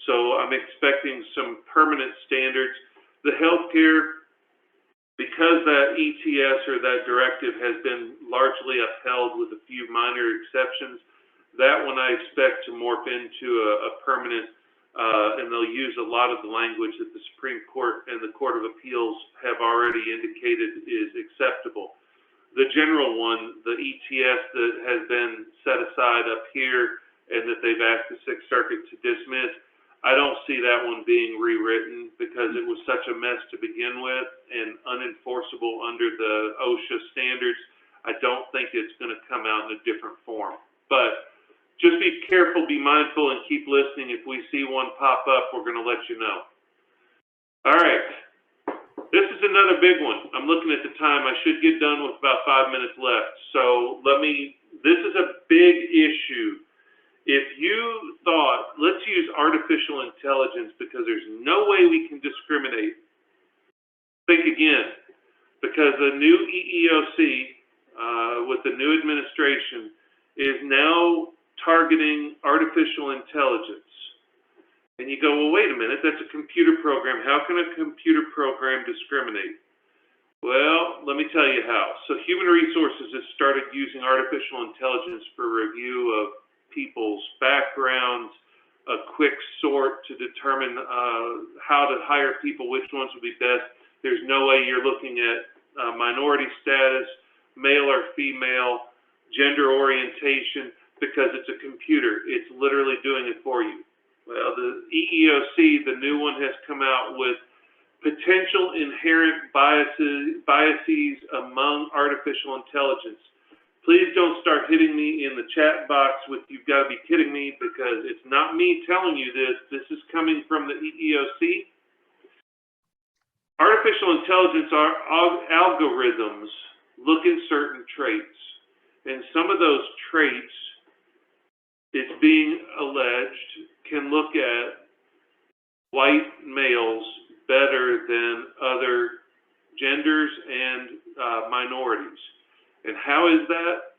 So I'm expecting some permanent standards. The healthcare, because that ETS or that directive has been largely upheld with a few minor exceptions, that one I expect to morph into a permanent, and they'll use a lot of the language that the Supreme Court and the Court of Appeals have already indicated is acceptable. The general one, the ETS that has been set aside up here and that they've asked the Sixth Circuit to dismiss, I don't see that one being rewritten because it was such a mess to begin with and unenforceable under the OSHA standards. I don't think it's going to come out in a different form. But just be careful, be mindful, and keep listening. If we see one pop up, we're going to let you know. All right. This is another big one. I'm looking at the time. I should get done with about 5 minutes left. So this is a big issue. If you thought, let's use artificial intelligence because there's no way we can discriminate. Think again, because the new EEOC with the new administration is now targeting artificial intelligence. And you go, well, wait a minute, that's a computer program. How can a computer program discriminate? Well, let me tell you how. So Human Resources has started using artificial intelligence for review of people's backgrounds, a quick sort to determine how to hire people, which ones would be best. There's no way you're looking at minority status, male or female, gender orientation, because it's a computer. It's literally doing it for you. Well, the EEOC, the new one, has come out with potential inherent biases among artificial intelligence. Please don't start hitting me in the chat box with "you've got to be kidding me," because it's not me telling you this. This is coming from the EEOC. Artificial intelligence algorithms look at certain traits, and some of those traits, it's being alleged, can look at white males better than other genders and minorities. And how is that?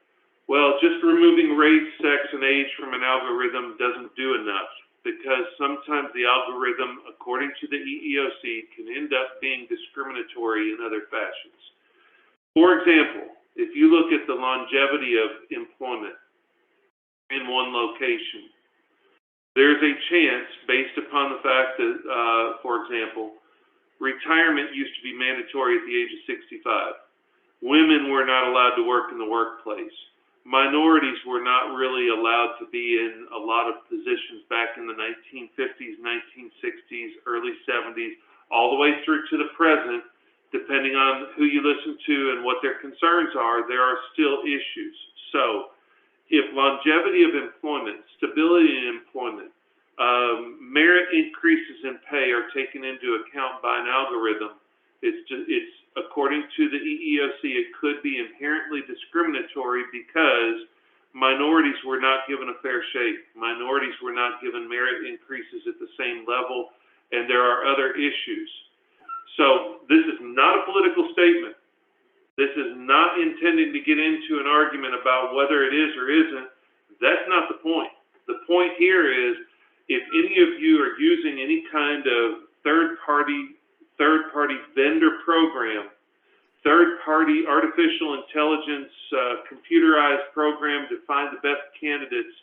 Well, just removing race, sex, and age from an algorithm doesn't do enough, because sometimes the algorithm, according to the EEOC, can end up being discriminatory in other fashions. For example, if you look at the longevity of employment in one location, there's a chance, based upon the fact that, for example, retirement used to be mandatory at the age of 65. Women were not allowed to work in the workplace. Minorities were not really allowed to be in a lot of positions back in the 1950s, 1960s, early 70s, all the way through to the present. Depending on who you listen to and what their concerns are, there are still issues. So if longevity of employment, stability in employment, merit increases in pay are taken into account by an algorithm, it's according to the EEOC, it could be inherently discriminatory because minorities were not given a fair shake. Minorities were not given merit increases at the same level, and there are other issues. So this is not a political statement. This is not intending to get into an argument about whether it is or isn't. That's not the point. The point here is, if any of you are using any kind of third-party vendor program third-party artificial intelligence computerized program to find the best candidates,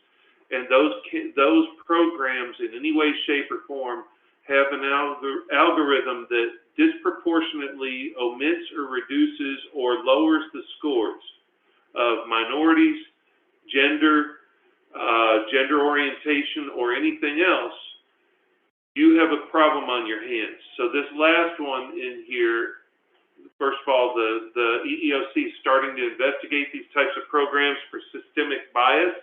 and those programs in any way, shape, or form have an algorithm that disproportionately omits or reduces or lowers the scores of minorities, gender, gender orientation, or anything else, you have a problem on your hands. So this last one in here, first of all, the EEOC is starting to investigate these types of programs for systemic bias.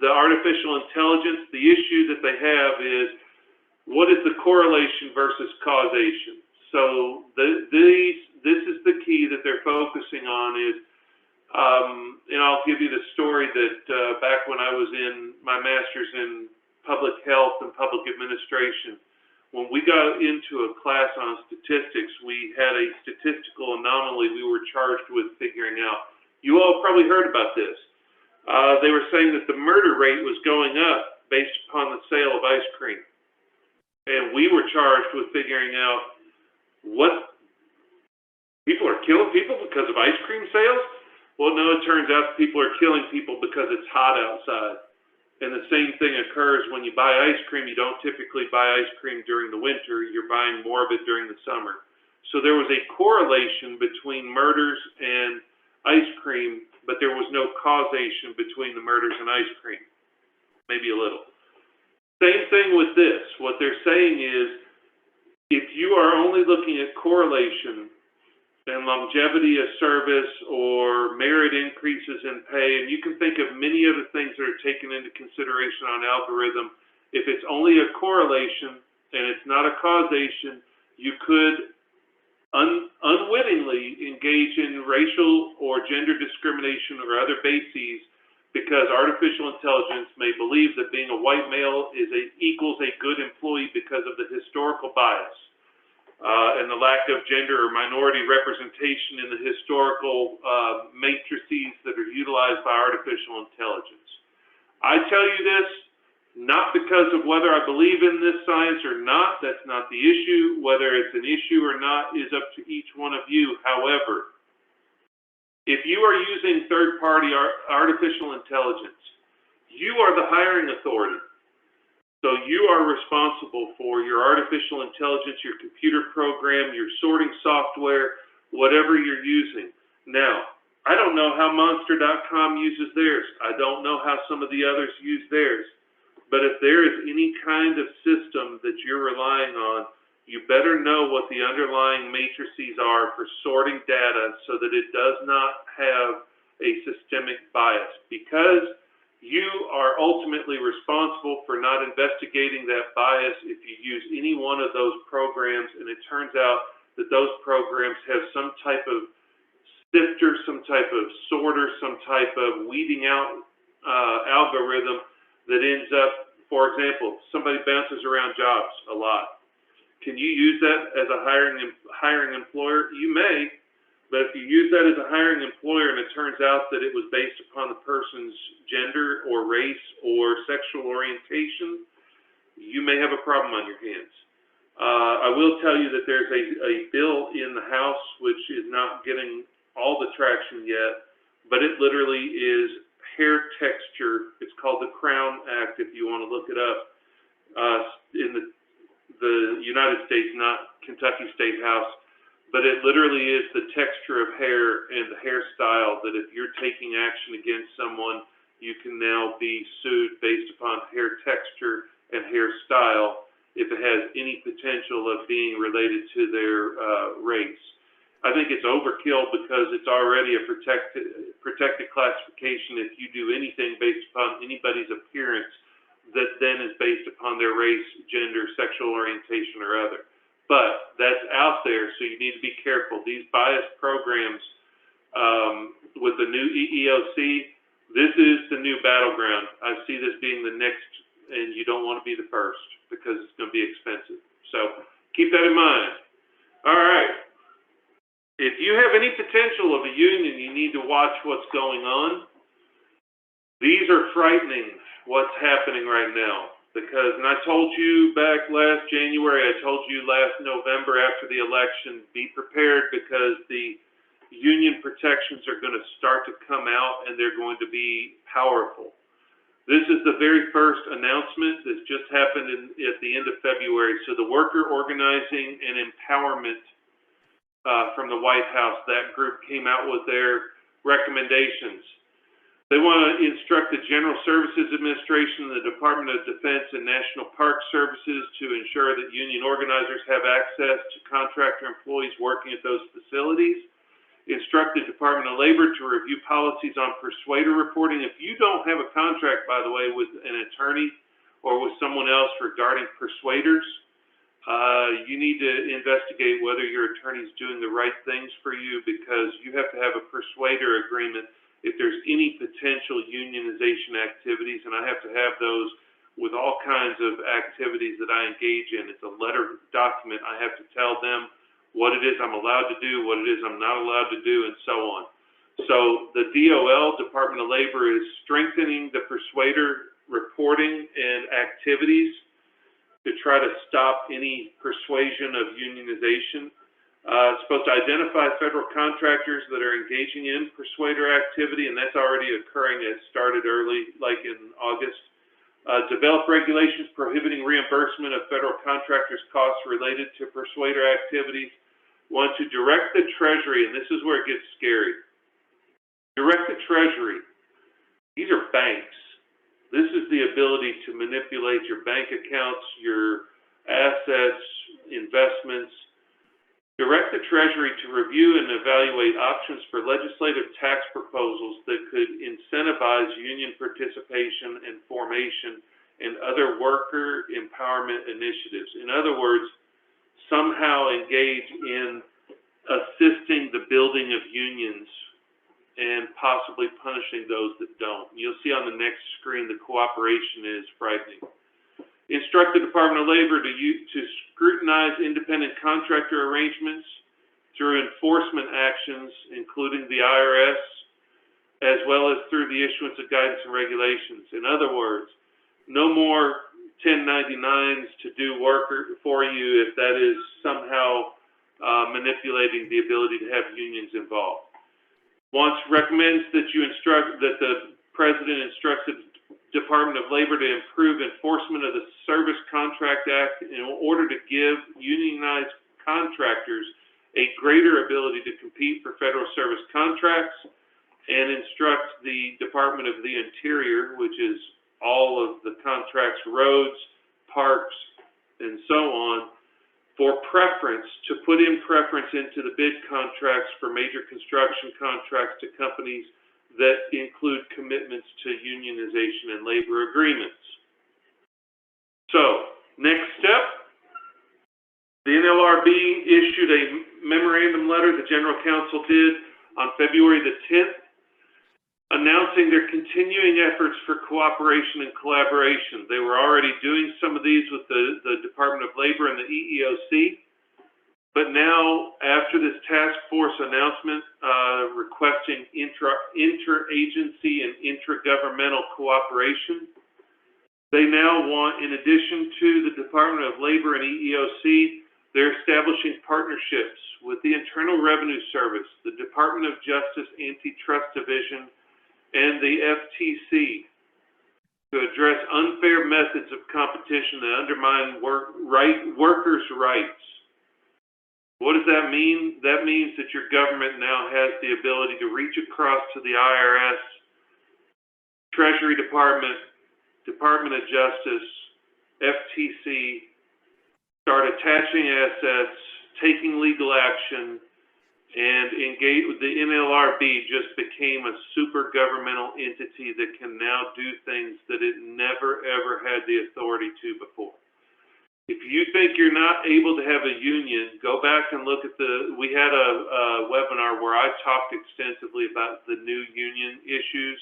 The artificial intelligence, the issue that they have is, what is the correlation versus causation? So this is the key that they're focusing on is, and I'll give you the story that back when I was in my master's in public health and public administration, when we got into a class on statistics, we had a statistical anomaly we were charged with figuring out. You all probably heard about this. They were saying that the murder rate was going up based upon the sale of ice cream. And we were charged with figuring out what people are killing people because of ice cream sales. Well, no, it turns out people are killing people because it's hot outside. And the same thing occurs when you buy ice cream. You don't typically buy ice cream during the winter. You're buying more of it during the summer. So there was a correlation between murders and ice cream, but there was no causation between the murders and ice cream. Maybe a little. Same thing with this. What they're saying is, if you are only looking at correlation and longevity of service or merit increases in pay, and you can think of many other things that are taken into consideration on algorithm, if it's only a correlation and it's not a causation, you could unwittingly engage in racial or gender discrimination or other bases, because artificial intelligence may believe that being a white male equals a good employee because of the historical bias and the lack of gender or minority representation in the historical matrices that are utilized by artificial intelligence. I tell you this not because of whether I believe in this science or not. That's not the issue. Whether it's an issue or not is up to each one of you. However, if you are using third-party artificial intelligence, you are the hiring authority. So you are responsible for your artificial intelligence, your computer program, your sorting software, whatever you're using. Now, I don't know how Monster.com uses theirs. I don't know how some of the others use theirs. But if there is any kind of system that you're relying on, you better know what the underlying matrices are for sorting data so that it does not have a systemic bias, because you are ultimately responsible for not investigating that bias if you use any one of those programs and it turns out that those programs have some type of sifter, some type of sorter, some type of weeding out algorithm that ends up, for example, somebody bounces around jobs a lot. Can you use that as a hiring employer? You may, but if you use that as a hiring employer and it turns out that it was based upon the person's gender or race or sexual orientation, you may have a problem on your hands. I will tell you that there's a bill in the House which is not getting all the traction yet, but it literally is hair texture. It's called the Crown Act if you want to look it up. In the United States, not Kentucky State House, but it literally is the texture of hair and the hairstyle that if you're taking action against someone, you can now be sued based upon hair texture and hairstyle if it has any potential of being related to their race. I think it's overkill because it's already a protected classification if you do anything based upon anybody's appearance that then is based upon their race, gender, sexual orientation, or other. But that's out there, so you need to be careful. These biased programs with the new EEOC, this is the new battleground. I see this being the next, and you don't want to be the first because it's going to be expensive. So keep that in mind. All right. If you have any potential of a union, you need to watch what's going on. These are frightening, what's happening right now. Because, and I told you back last January, I told you last November after the election, be prepared because the union protections are going to start to come out and they're going to be powerful. This is the very first announcement that just happened at the end of February. So the worker organizing and empowerment from the White House, that group came out with their recommendations. They want to instruct the General Services Administration, the Department of Defense, and National Park Services to ensure that union organizers have access to contractor employees working at those facilities. Instruct the Department of Labor to review policies on persuader reporting. If you don't have a contract, by the way, with an attorney or with someone else regarding persuaders, you need to investigate whether your attorney is doing the right things for you, because you have to have a persuader agreement if there's any potential unionization activities, and I have to have those with all kinds of activities that I engage in. It's a letter document. I have to tell them what it is I'm allowed to do, what it is I'm not allowed to do, and so on. So the DOL, Department of Labor, is strengthening the persuader reporting and activities to try to stop any persuasion of unionization. It's supposed to identify federal contractors that are engaging in persuader activity, and that's already occurring. It started early, like in August. Develop regulations prohibiting reimbursement of federal contractors' costs related to persuader activities. Want to direct the Treasury, and this is where it gets scary. Direct the Treasury. These are banks. This is the ability to manipulate your bank accounts, your assets, investments. Direct the Treasury to review and evaluate options for legislative tax proposals that could incentivize union participation and formation and other worker empowerment initiatives. In other words, somehow engage in assisting the building of unions and possibly punishing those that don't. You'll see on the next screen the cooperation is frightening. Instruct the Department of Labor to scrutinize independent contractor arrangements through enforcement actions, including the IRS, as well as through the issuance of guidance and regulations. In other words, no more 1099s to do work for you if that is somehow manipulating the ability to have unions involved. Recommends that the President instructs the Department of Labor to improve enforcement of the Service Contract Act in order to give unionized contractors a greater ability to compete for federal service contracts, and instruct the Department of the Interior, which is all of the contracts, roads, parks, and so on, for preference, to put in preference into the bid contracts for major construction contracts to companies that include commitments to unionization and labor agreements. So, next step, the NLRB issued a memorandum letter, the General Counsel did, on February the 10th, announcing their continuing efforts for cooperation and collaboration. They were already doing some of these with the Department of Labor and the EEOC. But now, after this task force announcement requesting interagency and intragovernmental cooperation, they now want, in addition to the Department of Labor and EEOC, they're establishing partnerships with the Internal Revenue Service, the Department of Justice Antitrust Division, and the FTC to address unfair methods of competition that undermine workers' rights. What does that mean? That means that your government now has the ability to reach across to the IRS, Treasury Department, Department of Justice, FTC, start attaching assets, taking legal action, and engage with the NLRB. Just became a super governmental entity that can now do things that it never ever had the authority to before. If you think you're not able to have a union, go back and look at we had a webinar where I talked extensively about the new union issues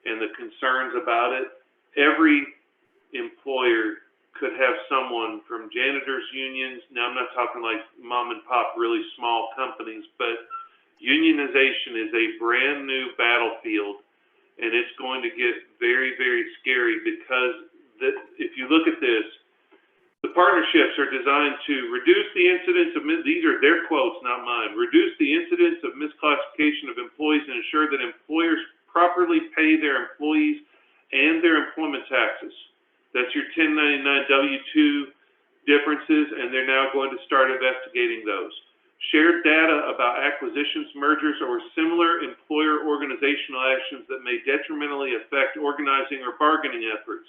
and the concerns about it. Every employer could have someone from janitors unions. Now, I'm not talking like mom and pop, really small companies, but unionization is a brand new battlefield, and it's going to get very, very scary because if you look partnerships are designed to reduce the incidence of, these are their quotes, not mine, reduce the incidence of misclassification of employees and ensure that employers properly pay their employees and their employment taxes. That's your 1099 W-2 differences, and they're now going to start investigating those. Shared data about acquisitions, mergers, or similar employer organizational actions that may detrimentally affect organizing or bargaining efforts.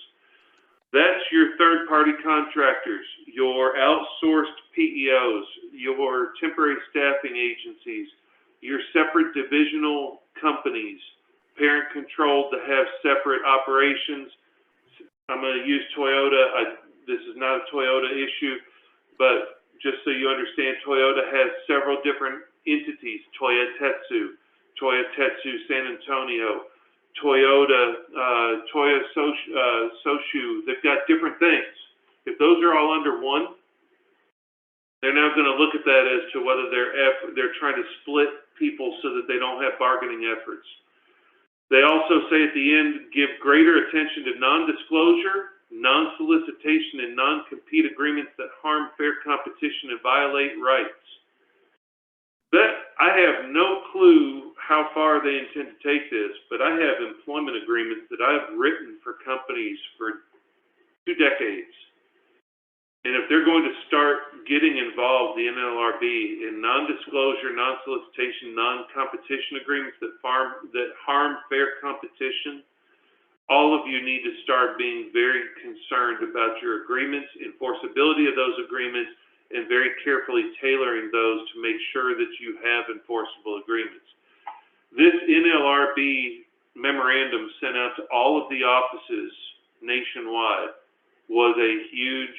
That's your third-party contractors, your outsourced PEOs, your temporary staffing agencies, your separate divisional companies, parent-controlled to have separate operations. I'm going to use Toyota. This is not a Toyota issue, but just so you understand, Toyota has several different entities: Toyotetsu San Antonio, Toyota, Toyo Soshu. They've got different things. If those are all under one, they're now going to look at that as to whether they're trying to split people so that they don't have bargaining efforts. They also say at the end, give greater attention to non-disclosure, non-solicitation, and non-compete agreements that harm fair competition and violate rights. I have no clue how far they intend to take this, but I have employment agreements that I've written for companies for 2 decades. And if they're going to start getting involved, the NLRB, in non-disclosure, non-solicitation, non-competition agreements that harm fair competition, all of you need to start being very concerned about your agreements, enforceability of those agreements, and very carefully tailoring those to make sure that you have enforceable agreements. This NLRB memorandum sent out to all of the offices nationwide was a huge,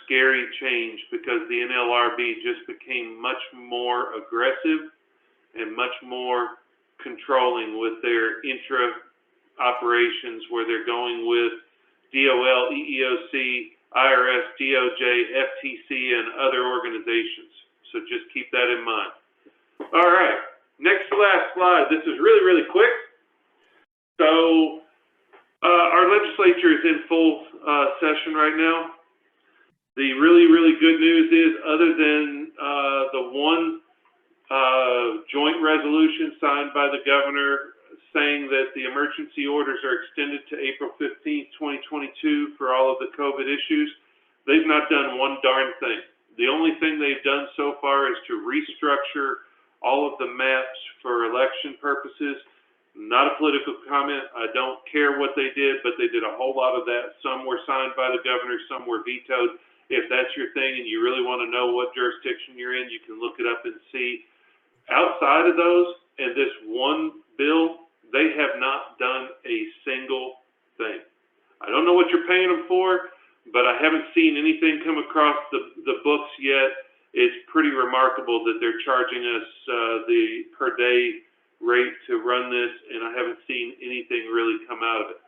scary change, because the NLRB just became much more aggressive and much more controlling with their intra-operations, where they're going with DOL, EEOC, IRS, DOJ, FTC, and other organizations. So just keep that in mind. All right, next to last slide. This is really, really quick. So our legislature is in full session right now. The really, really good news is, other than the one joint resolution signed by the governor saying that the emergency orders are extended to April 15th, 2022 for all of the COVID issues, they've not done one darn thing. The only thing they've done so far is to restructure all of the maps for election purposes. Not a political comment. I don't care what they did, but they did a whole lot of that. Some were signed by the governor, some were vetoed. If that's your thing and you really want to know what jurisdiction you're in, you can look it up and see. Outside of those and this one bill, they have not done a single thing. I don't know what you're paying them for, but I haven't seen anything come across the books yet. It's pretty remarkable that they're charging us the per day rate to run this, and I haven't seen anything really come out of it.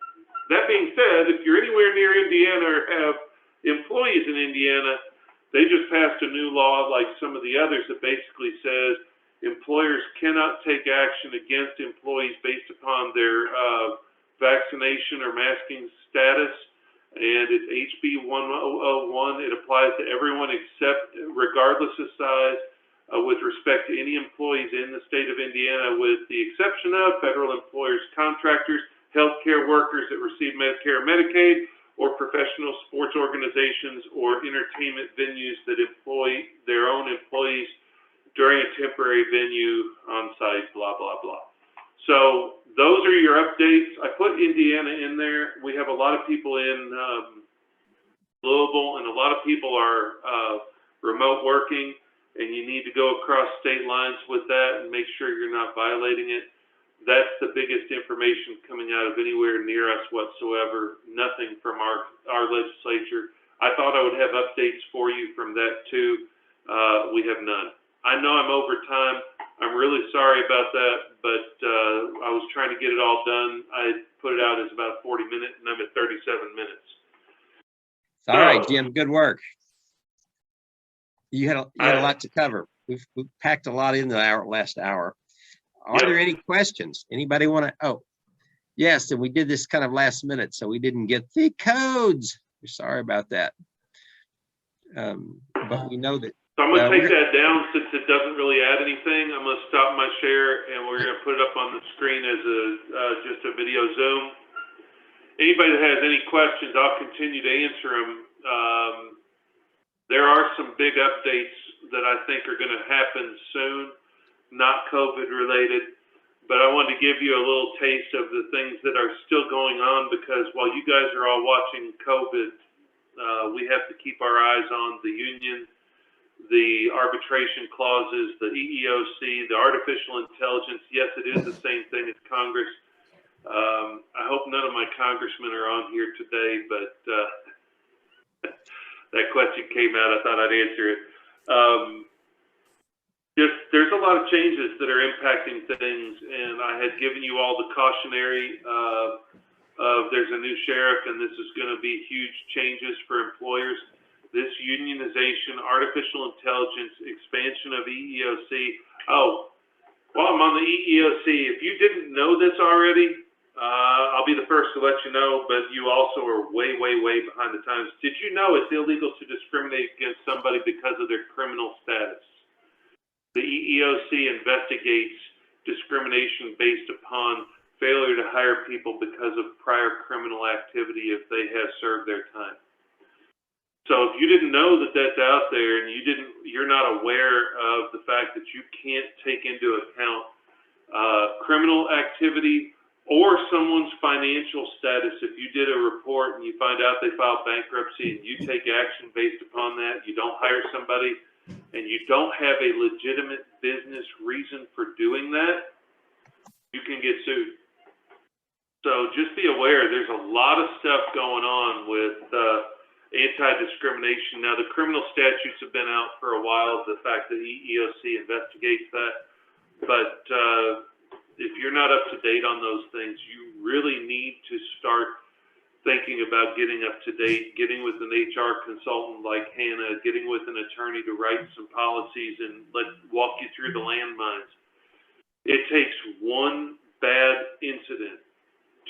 That being said, if you're anywhere near Indiana or have employees in Indiana, they just passed a new law like some of the others that basically says employers cannot take action against employees based upon their vaccination or masking status. And it's HB 1001. It applies to everyone except, regardless of size, with respect to any employees in the state of Indiana, with the exception of federal employers, contractors, healthcare workers that receive Medicare or Medicaid, or professional sports organizations or entertainment venues that employ their own employees during a temporary venue on site, blah, blah, blah. So those are your updates. I put Indiana in there. We have a lot of people in Louisville, and a lot of people are remote working, and you need to go across state lines with that and make sure you're not violating it. That's the biggest information coming out of anywhere near us whatsoever. Nothing from our legislature. I thought I would have updates for you from that too. We have none. I know I'm over time. I'm really sorry about that, but I was trying to get it all done. I put it out as about 40 minutes, and I'm at 37 minutes. All right, Jim, good work. You had a lot to cover. We've packed a lot into our last hour. Are there any questions? Anybody want to? Oh, yes, and we did this kind of last minute, so we didn't get the codes. We're sorry about that. But we know that. So I'm going to take that down since it doesn't really add anything. I'm going to stop my share and we're going to put it up on the screen as just a video Zoom. Anybody that has any questions, I'll continue to answer them. There are some big updates that I think are going to happen soon, not COVID related, but I wanted to give you a little taste of the things that are still going on, because while you guys are all watching COVID, we have to keep our eyes on the union, the arbitration clauses, the EEOC, the artificial intelligence. Yes, it is the same thing as Congress. I hope none of my congressmen are on here today, but that question came out. I thought I'd answer it. There's a lot of changes that are impacting things, and I had given you all the cautionary of there's a new sheriff, and this is going to be huge changes for employers. This unionization, artificial intelligence, expansion of EEOC. Oh, while I'm on the EEOC, if you didn't know this already, I'll be the first to let you know, but you also are way, way, way behind the times. Did you know it's illegal to discriminate against somebody because of their criminal status? The EEOC investigates discrimination based upon failure to hire people because of prior criminal activity if they have served their time. So if you didn't know that that's out there, and you're not aware of the fact that you can't take into account criminal activity or someone's financial status. If you did a report and you find out they filed bankruptcy and you take action based upon that, you don't hire somebody, and you don't have a legitimate business reason for doing that, you can get sued. So just be aware, there's a lot of stuff going on with anti-discrimination. Now, the criminal statutes have been out for a while, the fact that the EEOC investigates that, but if you're not up to date on those things, you really need to start thinking about getting up to date, getting with an HR consultant like Hannah, getting with an attorney to write some policies and walk you through the landmines. It takes one bad incident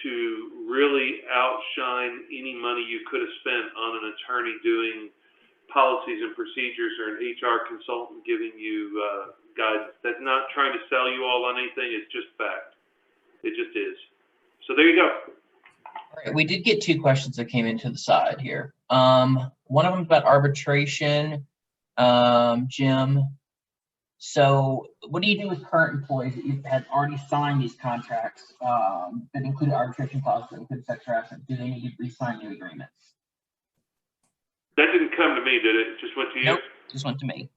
to really outshine any money you could have spent on an attorney doing policies and procedures, or an HR consultant giving you guidance. That's not trying to sell you all on anything. It's just fact. It just is. So there you go. All right, we did get two questions that came into the side here. One of them is about arbitration, Jim. So what do you do with current employees that you've had already signed these contracts that include arbitration clauses, that include sex harassment? Do they need to re-sign new agreements? That didn't come to me, did it? It just went to you? Nope, just went to me.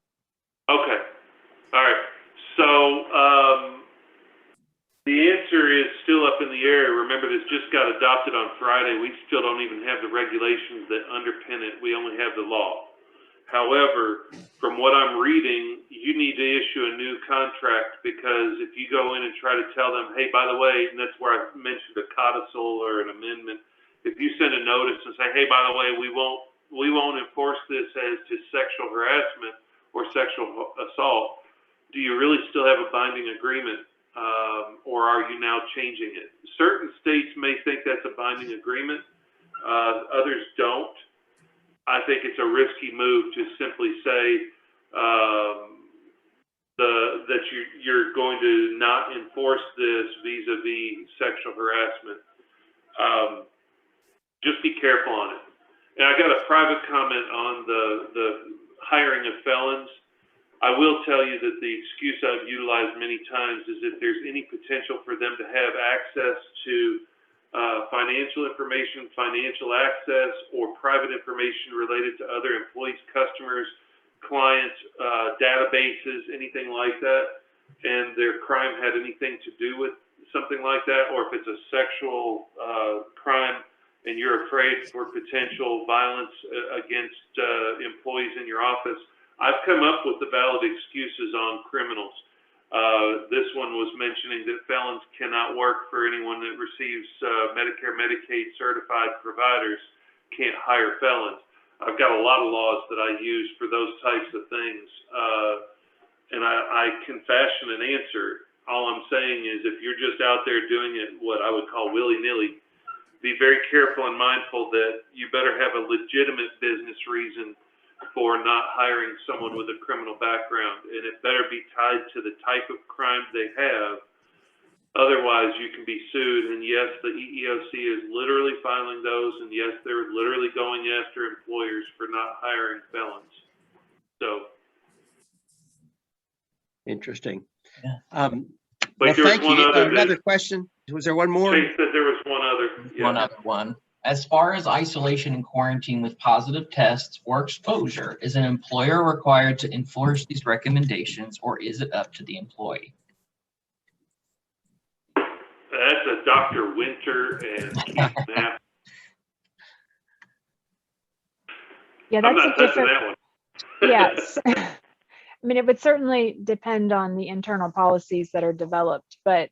Okay. All right. So the answer is still up in the air. Remember, this just got adopted on Friday. We still don't even have the regulations that underpin it. We only have the law. However, from what I'm reading, you need to issue a new contract, because if you go in and try to tell them, hey, by the way, and that's where I mentioned a codicil or an amendment, if you send a notice and say, hey, by the way, we won't enforce this as to sexual harassment or sexual assault, do you really still have a binding agreement, or are you now changing it? Certain states may think that's a binding agreement, others don't. I think it's a risky move to simply say that you're going to not enforce this vis-a-vis sexual harassment. Just be careful on it. And I got a private comment on the hiring of felons. I will tell you that the excuse I've utilized many times is if there's any potential for them to have access to financial information, financial access, or private information related to other employees, customers, clients, databases, anything like that, and their crime had anything to do with something like that, or if it's a sexual crime and you're afraid for potential violence against employees in your office, I've come up with the valid excuses on criminals. This one was mentioning that felons cannot work for anyone that receives Medicare, Medicaid certified providers, can't hire felons. I've got a lot of laws that I use for those types of things, and I can fashion an answer. All I'm saying is if you're just out there doing it what I would call willy-nilly, be very careful and mindful that you better have a legitimate business reason for not hiring someone with a criminal background, and it better be tied to the type of crime they have. Otherwise, you can be sued, and yes, the EEOC is literally filing those, and yes, they're literally going after employers for not hiring felons. So. Interesting. Yeah. But Well, there was thank one you. other Another question. Was there one more? Chase said there was one other. Yeah. One other one. As far as isolation and quarantine with positive tests or exposure, is an employer required to enforce these recommendations, or is it up to the employee? That's a Dr. Winter and Keith Knapp. Yeah, I'm that's not a touching different, that one. yes. I mean, it would certainly depend on the internal policies that are developed, but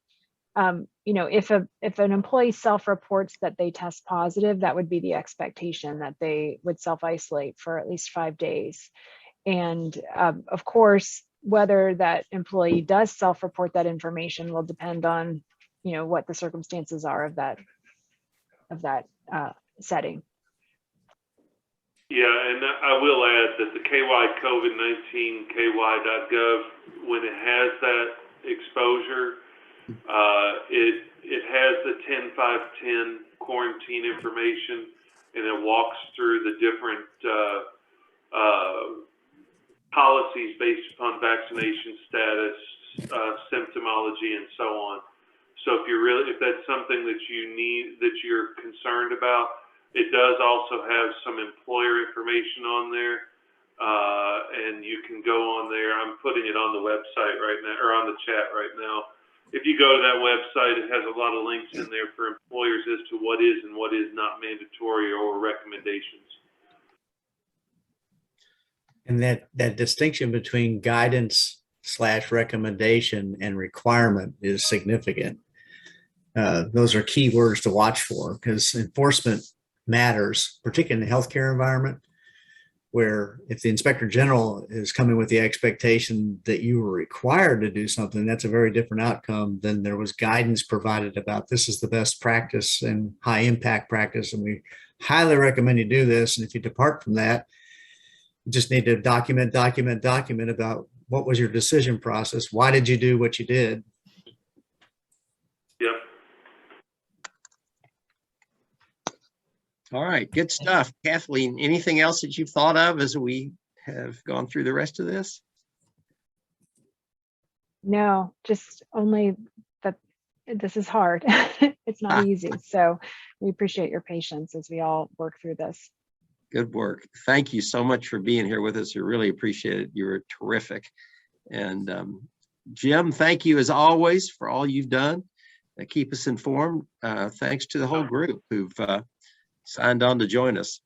you know, if an employee self-reports that they test positive, that would be the expectation, that they would self-isolate for at least 5 days. And of course, whether that employee does self-report that information will depend on, you know, what the circumstances are of that setting. Yeah, and I will add that the KY COVID-19 ky.gov, when it has that exposure, it has the 10-5-10 quarantine information, and it walks through the different policies based upon vaccination status, symptomology, and so on. So if that's something that you're concerned about, it does also have some employer information on there, and you can go on there. I'm putting it on the website right now, or on the chat right now. If you go to that website, it has a lot of links in there for employers as to what is and what is not mandatory or recommendations. And that distinction between guidance / recommendation and requirement is significant. Those are key words to watch for, because enforcement matters, particularly in the healthcare environment, where if the inspector general is coming with the expectation that you were required to do something, that's a very different outcome than there was guidance provided about this is the best practice and high impact practice, and we highly recommend you do this. And if you depart from that, you just need to document about what was your decision process. Why did you do what you did? Yep. All right, good stuff. Kathleen, anything else that you've thought of as we have gone through the rest of this? No, just only that this is hard. It's not easy. So we appreciate your patience as we all work through this. Good work. Thank you so much for being here with us. We really appreciate it. You were terrific. And Jim, thank you as always for all you've done. Keep us informed. Thanks to the whole group who've signed on to join us.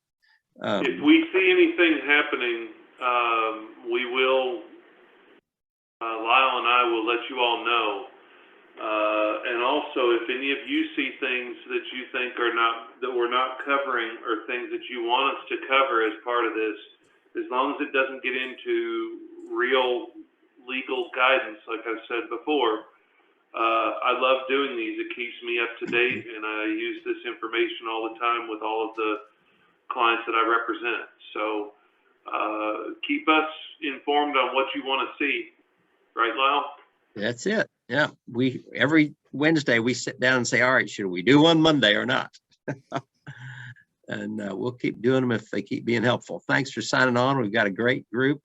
If we see anything happening, we will, Lyle and I will let you all know. And also, if any of you see things that you think that we're not covering, or things that you want us to cover as part of this, as long as it doesn't get into real legal guidance, like I've said before, I love doing these. It keeps me up to date, and I use this information all the time with all of the clients that I represent. So keep us informed on what you want to see. Right, Lyle? That's it. Yeah, every Wednesday we sit down and say, all right, should we do one Monday or not? And we'll keep doing them if they keep being helpful. Thanks for signing on. We've got a great group.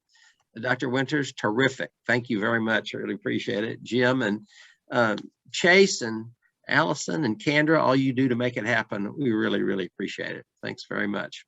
Dr. Winter's terrific. Thank you very much. I really appreciate it. Jim and Chase and Allison and Kendra, all you do to make it happen, we really, really appreciate it. Thanks very much.